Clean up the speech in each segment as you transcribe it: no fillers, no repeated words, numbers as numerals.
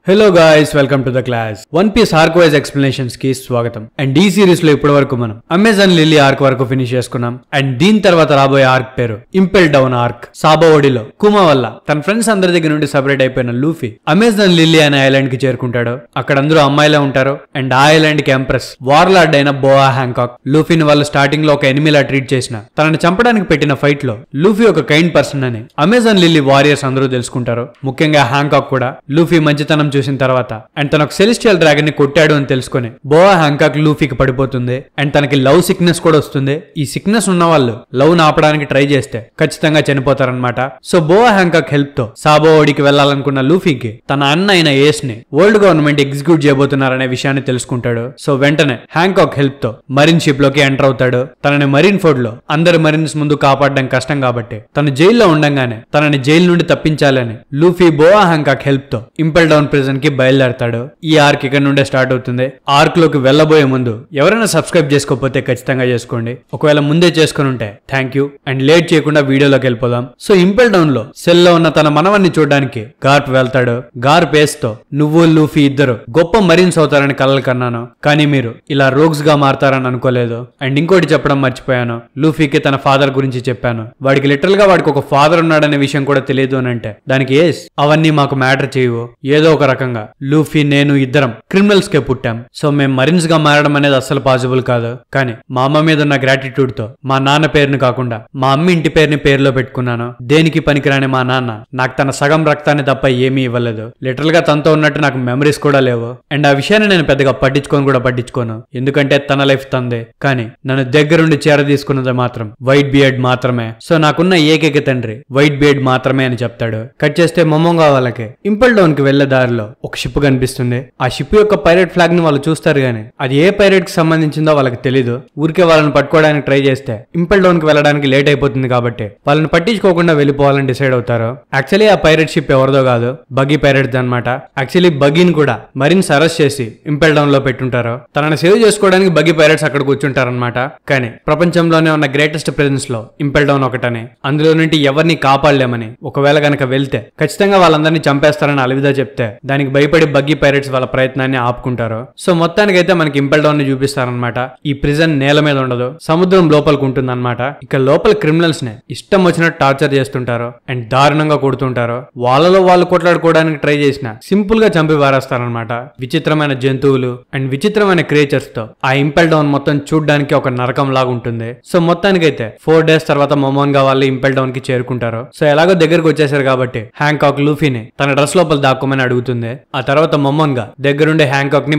Hello guys, welcome to the class. One piece arc wise explanations కి స్వాగతం. And ఈ series లో ఇప్పటి వరకు మనం అమెజాన్ లిల్లీ ఆర్క్ వరకు ఫినిష్ చేసుకున్నాం. అండ్ దీని తర్వాత రాబోయే ఆర్క్ పేరు ఇంపెల్ డౌన్ ఆర్క్. సాబోఓడిలో కుమా వల్ల తన ఫ్రెండ్స్ అందరి దగ్గర నుండి సెపరేట్ అయిపోయిన లూఫీ అమెజాన్ లిల్లీ అనే ఐలాండ్ కి చేరుకుంటాడు. అక్కడ అందరూ అమ్మాయిలే ఉంటారు. అండ్ ఆ ఐలాండ్ కి ఎంప్రెస్ వార్లార్డ్ అయిన బోఆ హ్యాంకాక్ లూఫీని వాళ్ళు స్టార్టింగ్ లో ఒక ఎనిమిలా ట్రీట్ చేసిన తనని చంపడానికి పెట్టిన ఫైట్ లో లూఫీ ఒక కైండ్ పర్సన్ అని అమెజాన్ లిల్లీ వారియర్స్ అందరూ తెలుసుకుంటారు. ముఖ్యంగా హ్యాంకాక్ కూడా లూఫీ మంచితనం చూసిన తర్వాత అండ్ తన ఒక సెలెస్టియల్ డ్రాగన్ ని కొట్టాడు అని తెలుసుకుని బోఆ హ్యాంకాక్ లూఫీకి పడిపోతుంది. అండ్ తనకి లవ్ సిక్నెస్ కూడా వస్తుంది. ఈ సిక్నెస్ ఉన్న వాళ్ళు లవ్ ఆపడానికి ట్రై చేస్తే ఖచ్చితంగా చనిపోతారనమాట. సో బోఆ హ్యాంకాక్ హెల్ప్ తో సాబోఓడికి వెళ్లాలనుకున్న లూఫీకి తన అన్న అయిన ఏస్ ని వరల్డ్ గవర్నమెంట్ ఎగ్జిక్యూట్ చేయబోతున్నారనే విషయాన్ని తెలుసుకుంటాడు. సో వెంటనే హ్యాంకాక్ హెల్ప్ తో మరీన్ షిప్ లోకి ఎంటర్ అవుతాడు. తనని మరీన్ ఫోర్డ్ లో అందరి మరీన్స్ ముందు కాపాడడం కష్టం కాబట్టి తను జైల్లో ఉండగానే తనని జైలు నుండి తప్పించాలని లూఫీ బోఆ హ్యాంకాక్ హెల్ప్ తో ఇంపెల్ డౌన్ ప్రిజన్ కి బయలుదేరతాడు. ఈ ఆర్క్ ఇక్కడ నుండే స్టార్ట్ అవుతుంది. ఆర్క్ లోకి వెళ్లబోయే ముందు ఎవరైనా సబ్స్క్రైబ్ చేసుకోకపోతే ఖచ్చితంగా చేసుకోండి. ఒకవేళ ముందే చేసుకుని ఉంటే థ్యాంక్ యూ. అండ్ లేట్ చేయకుండా వీడియోలోకి వెళ్ళిపోదాం. సో ఇంపెల్ డౌన్ లో సెల్ లో ఉన్న తన మనవన్ని చూడడానికి గార్ప్ వెళ్తాడు. గార్ప్ పేస్ తో నువ్వు లూఫీ ఇద్దరు గొప్ప మరీన్స్ అవుతారని కలలు కన్నాను, కానీ మీరు ఇలా రోగ్స్ గా మారతారని అనుకోలేదు. అండ్ ఇంకోటి చెప్పడం మర్చిపోయాను, లూఫీకి తన ఫాదర్ గురించి చెప్పాను. వాడికి లిటరల్ గా వాడికి ఒక ఫాదర్ ఉన్నాడనే విషయం కూడా తెలియదు అని అంటే దానికి ఏస్ అవన్నీ మాకు మ్యాటర్ చేయవు. ఏదో ఒక రకంగా లూఫీ నేను ఇద్దరం క్రిమినల్స్ కే పుట్టాం. సో మేము మరీన్స్ గా మారడం అనేది అస్సలు పాసిబుల్ కాదు. కానీ మా అమ్మ మీద ఉన్న గ్రాటిట్యూడ్ తో మా నాన్న పేరుని కాకుండా మా అమ్మ ఇంటి పేరుని పేరులో పెట్టుకున్నాను. దేనికి పనికిరాని మా నాన్న నాకు తన సగం రక్తాన్ని తప్ప ఏమీ ఇవ్వలేదు. లిటరల్ గా తనతో ఉన్నట్టు నాకు మెమరీస్ కూడా లేవు. అండ్ ఆ విషయాన్ని నేను పెద్దగా పట్టించుకోను, ఎందుకంటే తన లైఫ్ తందే. కానీ నన్ను దగ్గరుండి చేర తీసుకున్నది మాత్రం వైట్ బియర్డ్ మాత్రమే. సో నాకున్న ఏకైక తండ్రి వైట్ బియర్డ్ మాత్రమే అని చెప్తాడు. కట్ చేస్తే మొమంగా వాళ్ళకి ఇంపెల్ డౌన్ కి వెళ్లే దారిలో ఒక షిప్ కనిపిస్తుంది. ఆ షిప్ యొక్క పైరేట్ ఫ్లాగ్ ని వాళ్ళు చూస్తారు, గానీ అది ఏ పైరేట్ కి సంబంధించిందో వాళ్ళకి తెలీదు. ఊరికే వాళ్ళని పట్టుకోవడానికి ట్రై చేస్తే ఇంపెల్ డౌన్ కి వెళ్ళడానికి లేట్ అయిపోతుంది కాబట్టి వాళ్ళని పట్టించుకోకుండా వెళ్ళిపోవాలని డిసైడ్ అవుతారు. యాక్చువల్లీ ఆ పైరేట్ షిప్ ఎవరిదో కాదు, బగ్గీ పైరేట్ అనమాట. యాక్చువల్లీ బగ్గీని కూడా మరీన్స్ అరెస్ట్ చేసి ఇంపెల్ డౌన్ లో పెట్టుంటారు. తనని సేవ్ చేసుకోవడానికి బగ్గీ పైరేట్స్ అక్కడ కూర్చుంటారనమాట. కానీ ప్రపంచంలోనే ఉన్న గ్రేటెస్ట్ ప్రెజెన్స్ లో ఇంపెల్ డౌన్ ఒకటని, అందులో నుండి ఎవరిని కాపాడలేమని, ఒకవేళ గనక వెళ్తే ఖచ్చితంగా వాళ్ళందరినీ చంపేస్తారని అలవిదా చెప్తే దానికి భయపడి బగ్గీ పైరేట్స్ వాళ్ళ ప్రయత్నాన్ని ఆపుకుంటారు. సో మొత్తానికైతే మనకి ఇంపెల్ డౌన్ ని చూపిస్తారనమాట. ఈ ప్రిజన్ నేల మీద ఉండదు, సముద్రం లోపలికి ఉంటుంది అనమాట. ఇక్కడ లోపల క్రిమినల్స్ ని ఇష్టం వచ్చినట్టు టార్చర్ చేస్తుంటారు అండ్ దారుణంగా కొడుతుంటారు. వాళ్ళలో వాళ్ళు కొట్లాడుకోవడానికి ట్రై చేసిన సింపుల్ గా చంపి వారేస్తారనమాట. విచిత్రమైన జంతువులు అండ్ విచిత్రమైన క్రియేచర్స్ తో ఆ ఇంపెల్ డౌన్ మొత్తం చూడడానికి ఒక నరకం లాగా ఉంటుంది. సో మొత్తానికైతే 4 days తర్వాత మొమోన్ గా వాళ్ళు ఇంపెల్ డౌన్ కి చేరుకుంటారు. సో ఎలాగో దగ్గరకు వచ్చేసారు కాబట్టి హ్యాంకాక్ లూఫీని తన డ్రెస్ లోపల దాక్కోమని అడుగుతుంది. ఆ తర్వాత మొమోన్ గా దగ్గరుండే హ్యాంకాక్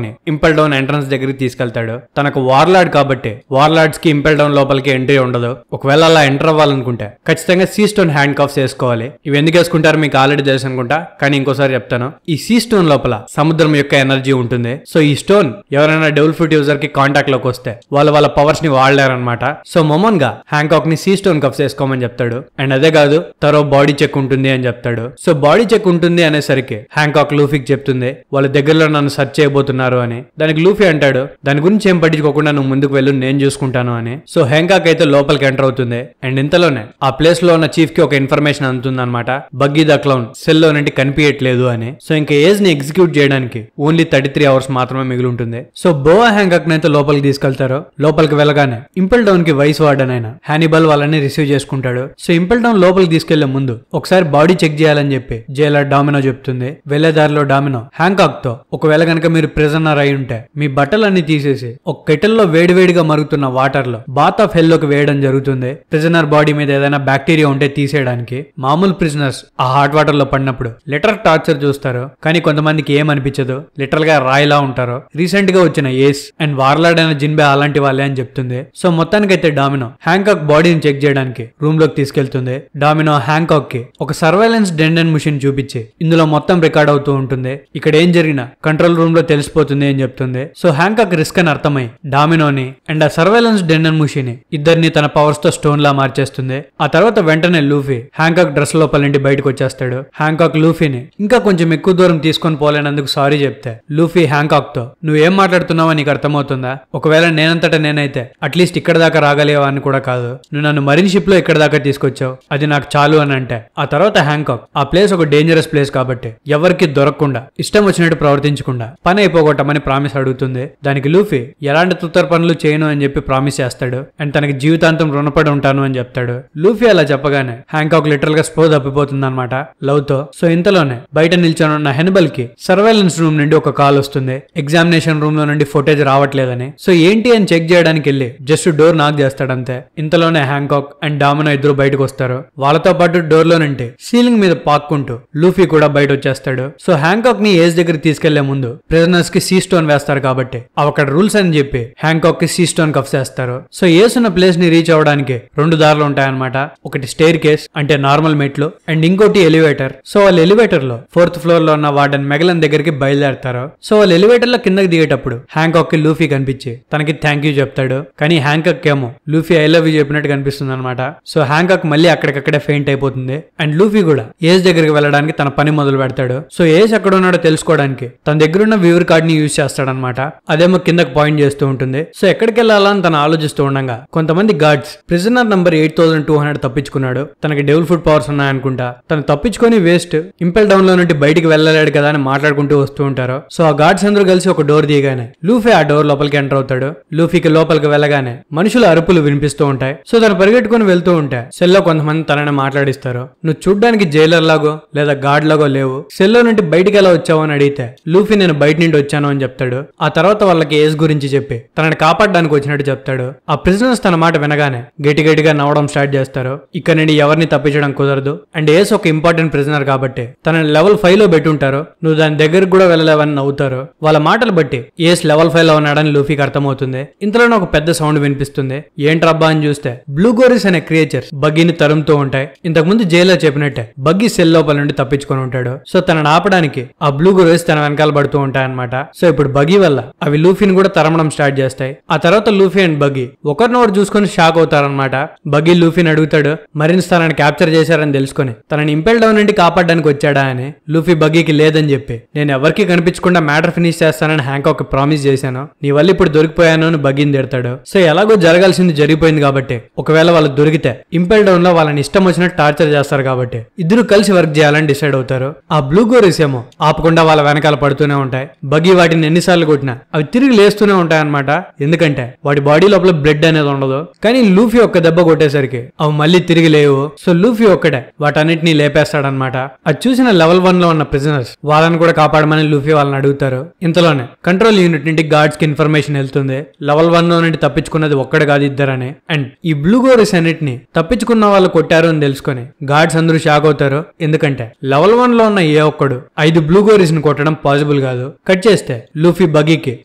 ని ఇంపెల్ డౌన్ ఎంట్రన్స్ దగ్గరికి తీసుకెళ్తాడు. తనకు వార్లార్డ్ కాబట్టి వార్లార్డ్స్ కి ఇంపెల్ డౌన్ లోపలికి ఎంట్రీ ఉండదు. ఒకవేళ అలా ఎంటర్ అవ్వాలనుకుంటే ఖచ్చితంగా సీ స్టోన్ హ్యాండ్ కాఫ్స్ వేసుకోవాలి. ఇవి ఎందుకు వేసుకుంటారో మీకు ఆల్రెడీ తెలుసు అనుకుంటా, కానీ ఇంకోసారి చెప్తాను. ఈ సీ స్టోన్ లోపల సముద్రం యొక్క ఎనర్జీ ఉంటుంది. సో ఈ స్టోన్ ఎవరైనా డెవిల్ ఫ్రూట్ యూజర్ కి కాంటాక్ట్ లోకి వస్తే వాళ్ళ పవర్స్ ని వాడలేరనమాట. సో మొమోన్ గా హ్యాంకాక్ ని సీ స్టోన్ కప్స్ వేసుకోమని చెప్తాడు. అండ్ అదే కాదు, తరో బాడీ చెక్ ఉంటుంది అని చెప్తాడు. సో బాడీ చెక్ ఉంటుంది అనేసరికి హ్యాంకాక్ లూఫీకి చెప్తుంది వాళ్ళ దగ్గరలో నన్ను సర్చ్ చేయబోతున్నారు అని. దానికి లూఫీ అంటాడు దాని గురించి ఏం పట్టించుకోకుండా నువ్వు ముందుకు వెళ్ళు, నేను చూసుకుంటాను అని. సో హ్యాంకాక్ అయితే లోపలికి ఎంటర్ అవుతుంది. అండ్ ఇంతలోనే ఆ ప్లేస్ లో ఉన్న చీఫ్ కి ఒక ఇన్ఫర్మేషన్ అందుతుంది అనమాట. బగ్గీ ద క్లౌన్ సెల్ లో నుండి కనిపించట్లేదు అని. సో ఇంకా ఏజ్ ని ఎగ్జిక్యూట్ చేయడానికి ఓన్లీ 33 hours మాత్రమే మిగిలి ఉంటుంది. సో బోఆ హ్యాంకాక్ నైతే లోపలికి తీసుకెళ్తారు. లోపలికి వెళ్ళగానే ఇంపెల్ డౌన్ కి వైస్ వార్డెన్ అయిన హానిబల్ వాళ్ళని రిసీవ్ చేసుకుంటాడు. సో ఇంపెల్ డౌన్ లోపలికి తీసుకెళ్లే ముందు ఒకసారి బాడీ చెక్ చేయాలని చెప్పి జైలర్ డామినో చెప్తుంది. వెళ్లే దారిలో డామినో హ్యాంకాక్ తో ఒకవేళ గనక మీరు ప్రిజనర్ అయి ఉంటే మీ బట్టలన్నీ తీసేసి ఒక కెటిల్ లో వేడివేడిగా మరుగుతున్న వాటర్ లో బాత్ ఆఫ్ హెల్ లోకి వేయడం జరుగుతుంది. ప్రిజనర్ బాడీ మీద ఏదైనా బ్యాక్టీరియా ఉంటే తీసేయడానికి. మామూలు ప్రిజనర్స్ ఆ హాట్ వాటర్ లో పడినప్పుడు లిటరల్ టార్చర్ చూస్తారు, కానీ కొంతమందికి ఏమనిపించదు, లిటరల్ గా రాయిలా ఉంటారు. రీసెంట్ గా వచ్చిన ఏస్ అండ్ వార్లార్డ్ అయిన జిన్బే అలాంటి వాళ్ళే అని చెప్తుంది. సో మొత్తానికైతే డామినో హ్యాంకాక్ బాడీని చెక్ చేయడానికి రూమ్ లోకి తీసుకెళ్తుంది. డామినో హ్యాంకాక్ కి ఒక సర్వైలెన్స్ డెండెన్ మిషన్ చూపించి ఇందులో మొత్తం రికార్డ్ అవుతూ ఉంటుంది. ఇక్కడ ఏం జరిగినా కంట్రోల్ రూమ్ లో తెలిసిపోతుంది అని చెప్తుంది. సో హ్యాంకాక్ రిస్క్ అని అర్థమై డామినోని అండ్ ఆ సర్వైలెన్స్ డెండెన్ మిషన్ ఇద్దరిని తన పవర్స్ తో స్టోన్ లా మార్చేస్తుంది. ఆ తర్వాత వెంటనే లూఫీ హ్యాంకాక్ డ్రెస్ లోపల నుండి బయటకు వచ్చేస్తాడు. హ్యాంకాక్ లూఫీని ఇంకా కొంచెం ఎక్కువ దూరం తీసుకొని పోలేనందుకు సారీ చెప్తే లూఫీ హ్యాంకాక్ తో నువ్వు ఏం మాట్లాడుతున్నావో నీకు అర్థమవుతుందా? ఒకవేళ నేనంతటా నేనైతే అట్లీస్ట్ ఇక్కడ దాకా రాగలేవా అని కూడా కాదు, నువ్వు నన్ను మరీన్ షిప్ లో ఇక్కడ దాకా తీసుకొచ్చావు, అది నాకు చాలు అని అంటే. ఆ తర్వాత హ్యాంకాక్ ఆ ప్లేస్ ఒక డేంజరస్ ప్లేస్ కాబట్టి కాబట్టి ఎవరికి దొరకకుండా ఇష్టం వచ్చినట్టు ప్రవర్తించకుండా పని అయిపోగొట్టమని ప్రామిస్ అడుగుతుంది. దానికి లూఫీ ఎలాంటి తుత్తర పనులు చేయను అని చెప్పి ప్రామిస్ చేస్తాడు. అండ్ తనకి జీవితాంతం రుణపడి ఉంటాను అని చెప్తాడు. లూఫీ అలా చెప్పగానే హ్యాంకాక్ లిటరల్ గా స్పో తప్పిపోతుంది అనమాట లవ్ తో. సో ఇంతలోనే బయట నిల్చొని ఉన్న హెనిబల్ కి సర్వేలెన్స్ రూమ్ నుండి ఒక కాల్ వస్తుంది. ఎగ్జామినేషన్ రూమ్ లో నుండి ఫుటేజ్ రావట్లేదని. సో ఏంటి అని చెక్ చేయడానికి వెళ్ళి జస్ట్ డోర్ నాక్ చేస్తాడంతే. ఇంతలోనే హ్యాంకాక్ అండ్ డామినో ఇద్దరు బయటకు వస్తారు. వాళ్ళతో పాటు డోర్ లో నుండి సీలింగ్ మీద పాక్కుంటూ లూఫీ కూడా బయట వచ్చేస్తాడు. సో హ్యాంకాక్ ని ఏజ్ దగ్గర తీసుకెళ్లే ముందు ప్రిజనర్స్ కి సీ స్టోన్ వేస్తారు కాబట్టి అక్కడ రూల్స్ అని చెప్పి హ్యాంకాక్ కి సీ స్టోన్ కఫ్స్ వేస్తారు. సో ఏస్ ఉన్న ప్లేస్ ని రీచ్ అవడానికి 2 దారులు ఉంటాయన్నమాట. ఒకటి స్టేర్ కేస్ అంటే నార్మల్ మెట్లు అండ్ ఇంకోటి ఎలివేటర్. సో వాళ్ళు ఎలివేటర్ లో 4th ఫ్లోర్ లో ఉన్న వార్డెన్ మెగలన్ దగ్గరికి బయలుదేరతారు. సో వాళ్ళు ఎలివేటర్ లో కిందకి దిగేటప్పుడు హ్యాంకాక్ కి లూఫీ కనిపించి తనకి థ్యాంక్ యూ చెప్తాడు. కానీ హ్యాంకాక్ ఏమో లూఫీ ఐ లవ్ యూ చెప్పినట్టు కనిపిస్తుంది అనమాట. సో హ్యాంకాక్ మళ్ళీ అక్కడికక్కడే ఫెయింట్ అయిపోతుంది. అండ్ లూఫీ కూడా ఏజ్ దగ్గరికి వెళ్ళడానికి తన పని మొదలు పెడతాడు. సో ఏజ్ ఎక్కడ ఉన్నాడో తెలుసుకోవడానికి తన దగ్గరున్న వ్యూవర్ కార్డ్ ని యూజ్ చేస్తాడనమాట. అదేమో కిందకి పాయింట్ చేస్తూ ఉంటుంది. సో ఎక్కడికి వెళ్ళాలని తను ఆలోచిస్తూ ఉండగా కొంతమంది గార్డ్స్ ప్రిజనర్ నంబర్ 8200 తప్పించుకున్నాడు, తనకి డెవిల్ ఫుడ్ పవర్స్ ఉన్నాయనుకుంటా, తను తప్పించుకొని వేస్ట్ ఇంపెల్ డౌన్ లో నుండి బయటికి వెళ్ళలేడు కదా అని మాట్లాడుకుంటూ వస్తూ ఉంటారు. సో ఆ గార్డ్స్ అందరూ కలిసి ఒక డోర్ దిగానే లూఫీ ఆ డోర్ లోపలికి ఎంటర్ అవుతాడు. లూఫీకి లోపలికి వెళ్ళగానే మనుషుల అరుపులు వినిపిస్తూ ఉంటాయి. సో తను పరిగెట్టుకుని వెళ్తూ ఉంటే సెల్లో కొంతమంది తనని మాట్లాడిస్తారు. నువ్వు చూడ్డానికి జైలర్ లాగో లేదా గార్డ్ లాగో లేవు, సెల్లో నుండి బయటికి ఎలా వచ్చావు అని అడిగితే లూఫీ నేను బయట నుండి వచ్చాను అని చెప్తాడు. ఆ తర్వాత వాళ్ళకి ఏజ్ గురించి చెప్పి తనని కాపాడడానికి వచ్చినట్టు చెప్తాడు. ఆ ప్రిజనర్స్ తన మాట వినగానే గట్టిగా నవ్వడం స్టార్ట్ చేస్తారు. ఇక్కడ నుండి ఎవరిని తప్పించడం కుదరదు అండ్ ఏస్ ఒక ఇంపార్టెంట్ ప్రిజనర్ కాబట్టి తనని లెవెల్ 5 లో పెట్టుంటారు, నువ్వు దాని దగ్గరకు కూడా వెళ్ళలేవని నవ్వుతారు. వాళ్ళ మాటలు బట్టి ఏస్ లెవెల్ 5 లో ఉన్నాడని లూఫీకి అర్థమవుతుంది. ఇంతలోనే ఒక పెద్ద సౌండ్ వినిపిస్తుంది. ఏంట్రబ్బా అని చూస్తే బ్లూ గోరిస్ అనే క్రియేచర్స్ బగ్గీని తరుముతూ ఉంటాయి. ఇంతకు ముందు జైల్లో చెప్పినట్టే బగ్గీ సెల్ లోపల నుండి తప్పించుకొని ఉంటాడు. సో తనని ఆపడానికి ఆ బ్లూ గోరిస్ తన వెనకాల పడుతూ ఉంటాయన్నమాట. సో ఇప్పుడు బగ్గీ వల్ల అవి లూఫీని కూడా తరమడం స్టార్ట్ చేస్తాయి. ఆ తర్వాత లూఫీ అండ్ బగ్గీ ఒకరినొకరు చూసుకొని షాక్ అవుతారనమాట. బగ్గీ లూఫీని అడుగుతాడు మరిన్స్ తనని క్యాప్చర్ చేశారని తెలుసుకొని తనని ఇంపెల్ డౌన్ నుండి కాపాడడానికి వచ్చాడా అని. లూఫీ బగ్గీకి లేదని చెప్పి నేను ఎవరికి కనిపించకుండా మ్యాటర్ ఫినిష్ చేస్తానని హ్యాంకాక్ ప్రామిస్ చేశాను, నీ వల్ల ఇప్పుడు దొరికిపోయాను అని బగ్గీని తిడతాడు. సో ఎలాగో జరగాల్సింది జరిగిపోయింది కాబట్టి ఒకవేళ వాళ్ళు దొరికితే ఇంపెల్ డౌన్ లో వాళ్ళని ఇష్టం వచ్చినట్టు టార్చర్ చేస్తారు కాబట్టి ఇద్దరు కలిసి వర్క్ చేయాలని డిసైడ్ అవుతారు. ఆ బ్లూ గోరిస్ ఏమో ఆపకుండా వాళ్ళ వెనకాల పడుతూనే ఉంటాయి. బగ్గీ వాటిని ఎన్నిసార్లు కొట్టినా అవి తిరిగి లేస్తూనే ఉంటాయి అనమాట. ఎందుకంటే వాటి బాడీ లోపల బ్లడ్ అనేది ఉండదు. కానీ లూఫీ ఒక్క దెబ్బ కొట్టేసరికి అవి మళ్ళీ తిరిగి లేవు. సో లూఫీ ఒక్కడే వాటన్నిటిని లేపేస్తాడనమాట. అది చూసిన లెవెల్ 1 లో ఉన్న ప్రిజనర్స్ వాళ్ళని కూడా కాపాడమని లూఫీ వాళ్ళని అడుగుతారు. ఇంతలోనే కంట్రోల్ యూనిట్ నుండి గార్డ్స్ కి ఇన్ఫర్మేషన్ వెళ్తుంది లెవెల్ 1 లో నుండి తప్పించుకున్నది ఒక్కడే కాదు ఇద్దరని. అండ్ ఈ బ్లూ గోరిస్ అన్నిటిని తప్పించుకున్న వాళ్ళు కొట్టారు అని తెలుసుకొని గార్డ్స్ అందరూ షాక్ అవుతారు. ఎందుకంటే లెవెల్ 1 లో ఉన్న ఏ ఒక్కడు 5 బ్లూ గోరిస్ ని కొట్టడం పాసిబుల్ కాదు. కట్ చేస్తే లూఫీ బగ్గీకి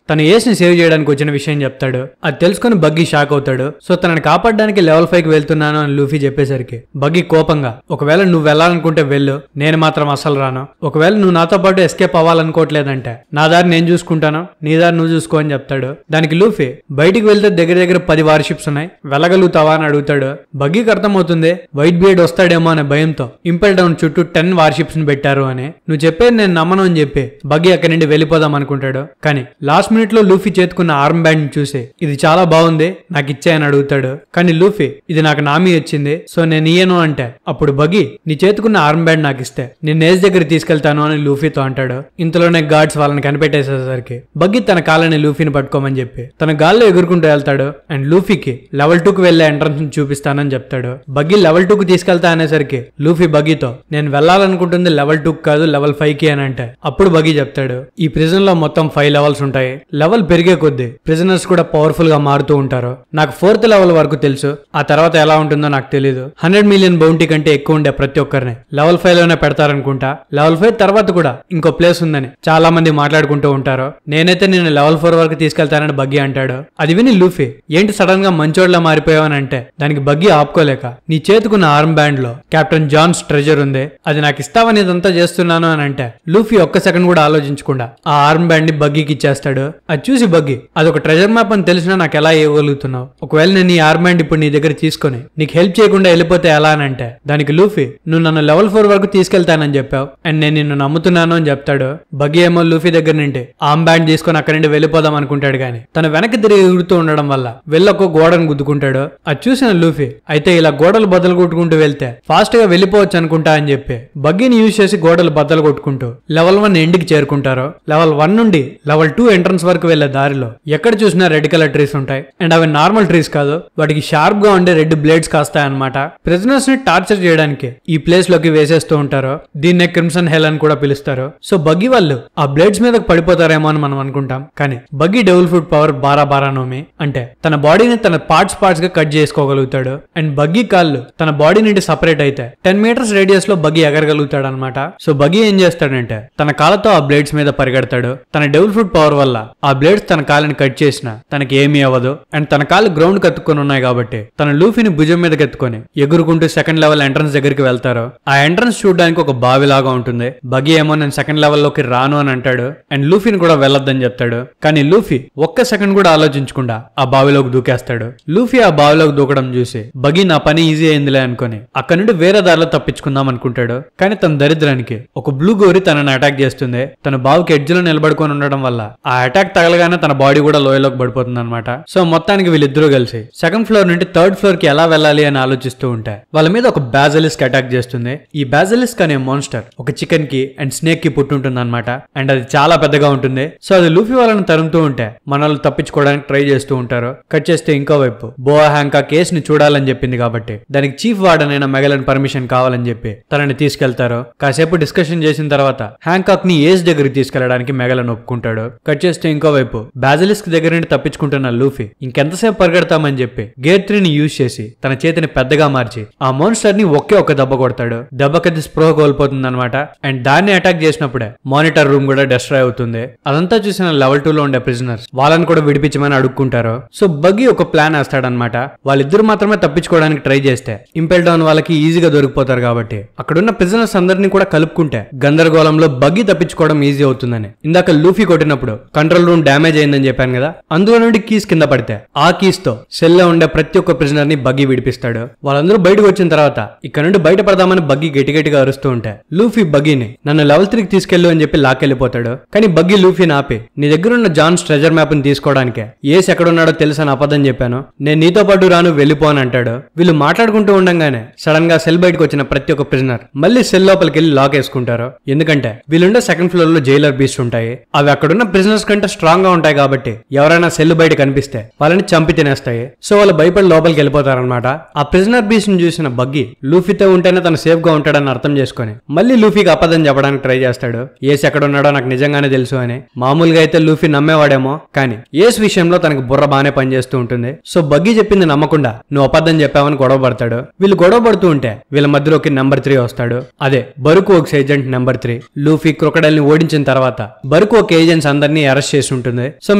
తన ఏస్ ని సేవ్ చేయడానికి వచ్చిన విషయం చెప్తాడు. అది తెలుసుకొని బగ్గీ షాక్ అవుతాడు. సో తనని కాపాడడానికి లెవెల్ 5 కి వెళ్తున్నాను అని లూఫీ చెప్పేసరికి బగ్గీ కోపంగా ఒకవేళ నువ్వు వెళ్ళాలనుకుంటే వెళ్ళు, నేను మాత్రం అసలు రాను. ఒకవేళ నువ్వు నాతో పాటు ఎస్కేప్ అవ్వాలనుకోవట్లేదంటే నా దారి నేను చూసుకుంటాను, నీ దారి నువ్వు చూసుకో అని చెప్తాడు. దానికి లూఫీ బయటికి వెళ్తే దగ్గర 10 వార్షిప్స్ ఉన్నాయి, వెళ్ళగలుగుతావా అని అడుగుతాడు. బగ్గీకి అర్థమవుతుంది వైట్ బియర్డ్ వస్తాడేమో అనే భయంతో ఇంపెల్ డౌన్ చుట్టూ 10 వార్షిప్స్ ని పెట్టారు అని. నువ్వు చెప్పేది నేను నమ్మను అని చెప్పి బగ్గీ అక్కడి నుండి వెళ్ళిపోదాం అనుకుంటాడు. కానీ లాస్ట్ మినిట్ లో లూఫీ చేతుకున్న ఆర్మ్ బ్యాండ్ ని చూసి ఇది చాలా బాగుంది నాకు ఇచ్చాయని అడుగుతాడు. కానీ లూఫీ ఇది నాకు నామీ వచ్చింది సో నేను ఇయ్యను అంటే అప్పుడు బగ్గీ నీ చేతుకున్న ఆర్మ్ బ్యాండ్ నాకు ఇస్తే నేను ఏజ్ దగ్గర తీసుకెళ్తాను అని లూఫీతో అంటాడు. ఇంతలోనే గార్డ్స్ వాళ్ళని కనిపెట్టేసేసరికి బగ్గీ తన కాళ్ళని లూఫీని పట్టుకోమని చెప్పి తన గాల్లో ఎగురుకుంటూ వెళ్తాడు. అండ్ లూఫీకి లెవెల్ 2 కు వెళ్లే ఎంట్రన్స్ ని చూపిస్తానని చెప్తాడు. బగ్గీ లెవెల్ 2 కు తీసుకెళ్తా అనేసరికి లూఫీ బగ్గీతో నేను వెళ్ళాలనుకుంటుంది లెవెల్ 2 కాదు లెవెల్ 5 కి అని అంటే అప్పుడు బగ్గీ చెప్తాడు ఈ ప్రిజన్ లో మొత్తం 5 లెవెల్స్ ఉంటాయి, లెవెల్ పెరిగే కొద్దీ ప్రిజనర్స్ కూడా పవర్ఫుల్ గా మారుతూ ఉంటారు. నాకు 4th లెవెల్ వరకు తెలుసు, ఆ తర్వాత ఎలా ఉంటుందో నాకు తెలియదు. 100 మిలియన్ బౌంటీ కంటే ఎక్కువ ఉండే ప్రతి ఒక్కరిని లెవెల్ 5 లోనే పెడతారనుకుంటా. లెవెల్ 5 తర్వాత కూడా ఇంకో ప్లేస్ ఉందని చాలా మంది మాట్లాడుకుంటూ ఉంటారు. నేనైతే నేను లెవెల్ 4 వరకు తీసుకెళ్తానని బగ్గీ అంటాడు. అది విని లూఫీ ఏంటి సడన్ గా మంచోడ్లా మారిపోయావని అంటే దానికి బగ్గీ ఆపుకోలేక నీ చేతుకున్న ఆర్మ్ బ్యాండ్ లో కెప్టెన్ జాన్స్ ట్రెజర్ ఉంది, అది నాకు ఇస్తావని ఇదంతా చేస్తున్నాను అని అంటే లూఫీ ఒక్క సెకండ్ కూడా ఆలోచించకుండా ఆ ఆర్మ్ బ్యాండ్ ని బగ్గీకి ఇచ్చేస్తాడు. అది చూసి బగ్గీ అదొక ట్రెజర్ మ్యాప్ అని తెలిసినా నాకు ఎలా ఇవ్వగలుగుతున్నావు, ఒకవేళ నేను ఈ ఆర్మ్ బ్యాండ్ ఇప్పుడు నీ దగ్గర తీసుకొని నీకు హెల్ప్ చేయకుండా వెళ్ళిపోతే ఎలా అని అంటే దానికి లూఫీ నువ్వు నన్ను లెవెల్ 4 వరకు తీసుకెళ్తానని చెప్పావు అండ్ నేను నిన్ను నమ్ముతున్నాను అని చెప్తాడు. బగ్గీ ఏమో లూఫీ దగ్గర నుండి ఆర్మ్ బ్యాండ్ తీసుకొని అక్కడి నుండి వెళ్ళిపోదాం అనుకుంటాడు. కానీ తన వెనక్కి తిరిగి ఎగురుతూ ఉండడం వల్ల వెళ్ళొక్క గోడను గుద్దుకుంటాడు. అది చూసిన లూఫీ అయితే ఇలా గోడలు బదులు కొట్టుకుంటూ వెళ్తే ఫాస్ట్ గా వెళ్ళిపోవచ్చు అనుకుంటా అని చెప్పి బగ్గీని యూజ్ చేసి గోడలు బద్దలు కొట్టుకుంటూ లెవెల్ 1 ఎండ్కి చేరుకుంటారో లెవెల్ 1 నుండి లెవెల్ 2 ఎంట్రన్స్ వరకు వెళ్లే దారిలో ఎక్కడ చూసినా రెడ్ కలర్ ట్రీస్ ఉంటాయి. అండ్ అవి నార్మల్ ట్రీస్ కాదు, వాటికి షార్ప్ గా ఉండే రెడ్ బ్లేడ్స్ కాస్తాయన్నమాట. ప్రిజనర్స్ ని టార్చర్ చేయడానికి ఈ ప్లేస్ లోకి వేసేస్తూ ఉంటారు. దీన్నే క్రిమ్సన్ హెల్ అని కూడా పిలుస్తారు. సో బగ్గీ వాళ్ళు ఆ బ్లేడ్స్ మీద పడిపోతారేమో అని మనం అనుకుంటాం, కానీ బగ్గీ డెవిల్ ఫ్రూట్ పవర్ బారానోమి అంటే తన బాడీని తన పార్ట్స్ గా కట్ చేసుకోగలుగుతాడు. అండ్ బగ్గీ కాళ్ళు తన బాడీ నుండి సపరేట్ అయితే 10 మీటర్స్ రేడియస్ లో బగ్గీ ఎగరగలుగుతాడు అనమాట. సో బగ్గీ ఏం చేస్తాడంటే తన కాళ్ళతో ఆ బ్లేడ్స్ మీద పరిగెడతాడు. తన డెవిల్ ఫ్రూట్ పవర్ వల్ల ఆ బ్లేడ్స్ తన కాళ్ళని కట్ చేసినా తనకి ఏమీ అవ్వదు. అండ్ తన కాళ్ళు గ్రౌండ్ కత్తుకొని ఉన్నాయి కాబట్టి తన లూఫీని భుజం మీద ఎత్తుకొని ఎగురుకుంటూ సెకండ్ లెవెల్ ఎంట్రన్స్ దగ్గరికి వెళ్తారు. ఆ ఎంట్రన్స్ చూడడానికి ఒక బావి లాగా ఉంటుంది. బగ్గీ ఏమో నేను సెకండ్ లెవెల్ లోకి రాను అని అంటాడు. అండ్ లూఫీని కూడా వెళ్ళొద్దని చెప్తాడు. కానీ లూఫీ ఒక్క సెకండ్ కూడా ఆలోచించకుండా ఆ బావిలోకి దూకేస్తాడు. లూఫీ ఆ బావిలోకి దూకడం చూసి బగ్గీ నా పని ఈజీ అయిందిలే అనుకుని అక్కడ నుండి వేరే దారిలో తప్పించుకుందాం అనుకుంటాడు. కానీ తన దరిద్రానికి ఒక బ్లూ గోరి తనని అటాక్ చేస్తుంది. తన బావికి ఎడ్జ్ లో నిలబడుకొని ఉండడం వల్ల ఆ అటాక్ తగలగానే తన బాడీ కూడా లోయలోకి పడిపోతుంది అనమాట. సో మొత్తానికి వీళ్ళిద్దరూ కలిసి సెకండ్ ఫ్లోర్ నుండి థర్డ్ ఫ్లోర్ కి ఎలా వెళ్ళాలి అని ఆలోచిస్తూ ఉంటాయి. వాళ్ళ మీద ఒక బాసిలిస్క్ అటాక్ చేస్తుంది. ఈ బాసిలిస్క్ అనే మాన్స్టర్ ఒక చికెన్ కి అండ్ స్నేక్ కి పుట్టుంటుంది అనమాట. అండ్ అది చాలా పెద్దగా ఉంటుంది. సో అది లూఫీ వాళ్ళని తరుముతూ ఉంటే మనల్ని తప్పించుకోవడానికి ట్రై చేస్తూ ఉంటారు. కట్ చేస్తే ఇంకో వైపు బోయా హ్యాంకాక్ కేసుని చూడాలని చెప్పింది కాబట్టి దానికి చీఫ్ వార్డెన్ అయిన మెగలన్ పర్మిషన్ కావాలని చెప్పి తనని తీసుకెళ్తారు. కాసేపు డిస్కషన్ చేసిన తర్వాత హ్యాంకాక్ ని ఏజ్ దగ్గరికి తీసుకెళ్లడానికి మెగలన్ ఒప్పుకుంటాడు. కట్ చేస్తే ఇంకో వైపు బాసిలిస్క్ దగ్గర నుండి తప్పించుకుంటున్న లూఫీ ఇంకెంతసేపు పరిగెడతామని చెప్పి గేర్ 3 ని యూజ్ చేసి తన చేతిని పెద్దగా మార్చి ఆ మాన్స్టర్ ని ఒక్క దెబ్బ కొడతాడు. దెబ్బకది స్పృహ కోల్పోతుంది అనమాట. అండ్ దాన్ని అటాక్ చేసినప్పుడే మానిటర్ రూమ్ కూడా డిస్ట్రాయ్ అవుతుంది. అదంతా చూసిన లెవెల్ 2 లో ఉండే ప్రిజనర్స్ వాళ్ళని కూడా విడిపించమని అడుక్కుంటారు. సో బగ్గీ ఒక ప్లాన్ వేస్తాడనమాట. వాళ్ళిద్దరు మాత్రమే తప్పించుకోవడానికి ట్రై చేస్తే ఇంపెల్ డౌన్ వాళ్ళకి ఈజీగా దొరికిపోతారు కాబట్టి అక్కడున్న ప్రిజనర్స్ అందరినీ కూడా కలుపుకుంటే గందరగోళంలో బగ్గీ తప్పించుకోవడం ఈజీ అవుతుందని. ఇందాక లూఫీ కొట్టినప్పుడు కంట్రోల్ రూమ్ డ్యామేజ్ అయిందని చెప్పాను కదా, అందులో నుండి కీస్ కింద పడితే ఆ కీస్ తో సెల్ లో ఉండే ప్రతి ఒక్క ప్రిజనర్ ని బగ్గీ విడిపిస్తాడు. వాళ్ళందరూ బయటకు వచ్చిన తర్వాత ఇక్కడ నుండి బయటపడదామని బగ్గీ గట్టిగా అరుస్తూ ఉంటే లూఫీ బగ్గీని నన్ను లెవెల్ 3 కి తీసుకెళ్ళు అని చెప్పి లాక్కెళ్ళిపోతాడు. కానీ బగ్గీ లూఫీని ఆపి నీ దగ్గర ఉన్న జాన్స్ ట్రెజర్ మ్యాప్ ని తీసుకోవడానికే ఏస్ ఎక్కడున్నాడో తెలుసని అబద్ధం చెప్పాను, నేను నీతో పాటు రాను వెళ్ళిపో అని అంటాడు. వీళ్ళు మాట్లాడుకుంటూ ఉండగానే సడన్ గా సెల్ బయటకు వచ్చిన ప్రతి ఒక్క ప్రిజనర్ మళ్ళీ సెల్ లోపలికి వెళ్ళి లాక్ వేసుకుంటారు. ఎందుకంటే వీళ్ళుండే సెకండ్ ఫ్లోర్ లో జైలర్ బీస్ట్ ఉంటాయి. అవి అక్కడున్న ప్రిజనర్స్ కంటే స్ట్రాంగ్ గా ఉంటాయి కాబట్టి ఎవరైనా సెల్ బయట కనిపిస్తే వాళ్ళని చంపి తినేస్తాయి. సో వాళ్ళు భయపడి లోపలికి వెళ్ళిపోతారనమాట. ఆ ప్రిజనర్ బీస్ట్ ని చూసిన బగ్గీ లూఫీతో ఉంటేనే తను సేఫ్ గా ఉంటాడని అర్థం చేసుకుని మళ్ళీ లూఫీకి అబద్ధం చెప్పడానికి ట్రై చేస్తాడు. ఏస్ ఎక్కడ ఉన్నాడో నాకు నిజంగానే తెలుసు అని. మామూలుగా అయితే లూఫీ నమ్మేవాడేమో, కానీ ఏస్ విషయంలో తనకు బుర్ర బానే పనిచేస్తూ ఉంటుంది. సో బగ్గీ చెప్పింది నమ్మకుండా నువ్వు అబద్ధం చెప్పావని గొడవ పడతాడు. వీళ్ళు గొడవ పడుతూ ఉంటే వీళ్ళ మధ్యలోకి నెంబర్ 3 వస్తాడు. అదే బరుకు ఒక ఏజెంట్ నెంబర్ 3. లూఫీ క్రొకడైల్ ని ఓడించిన తర్వాత బరుకు ఒక ఏజెంట్స్ అందరినీ అరెస్ట్ చేసి ఉంటుంది. సో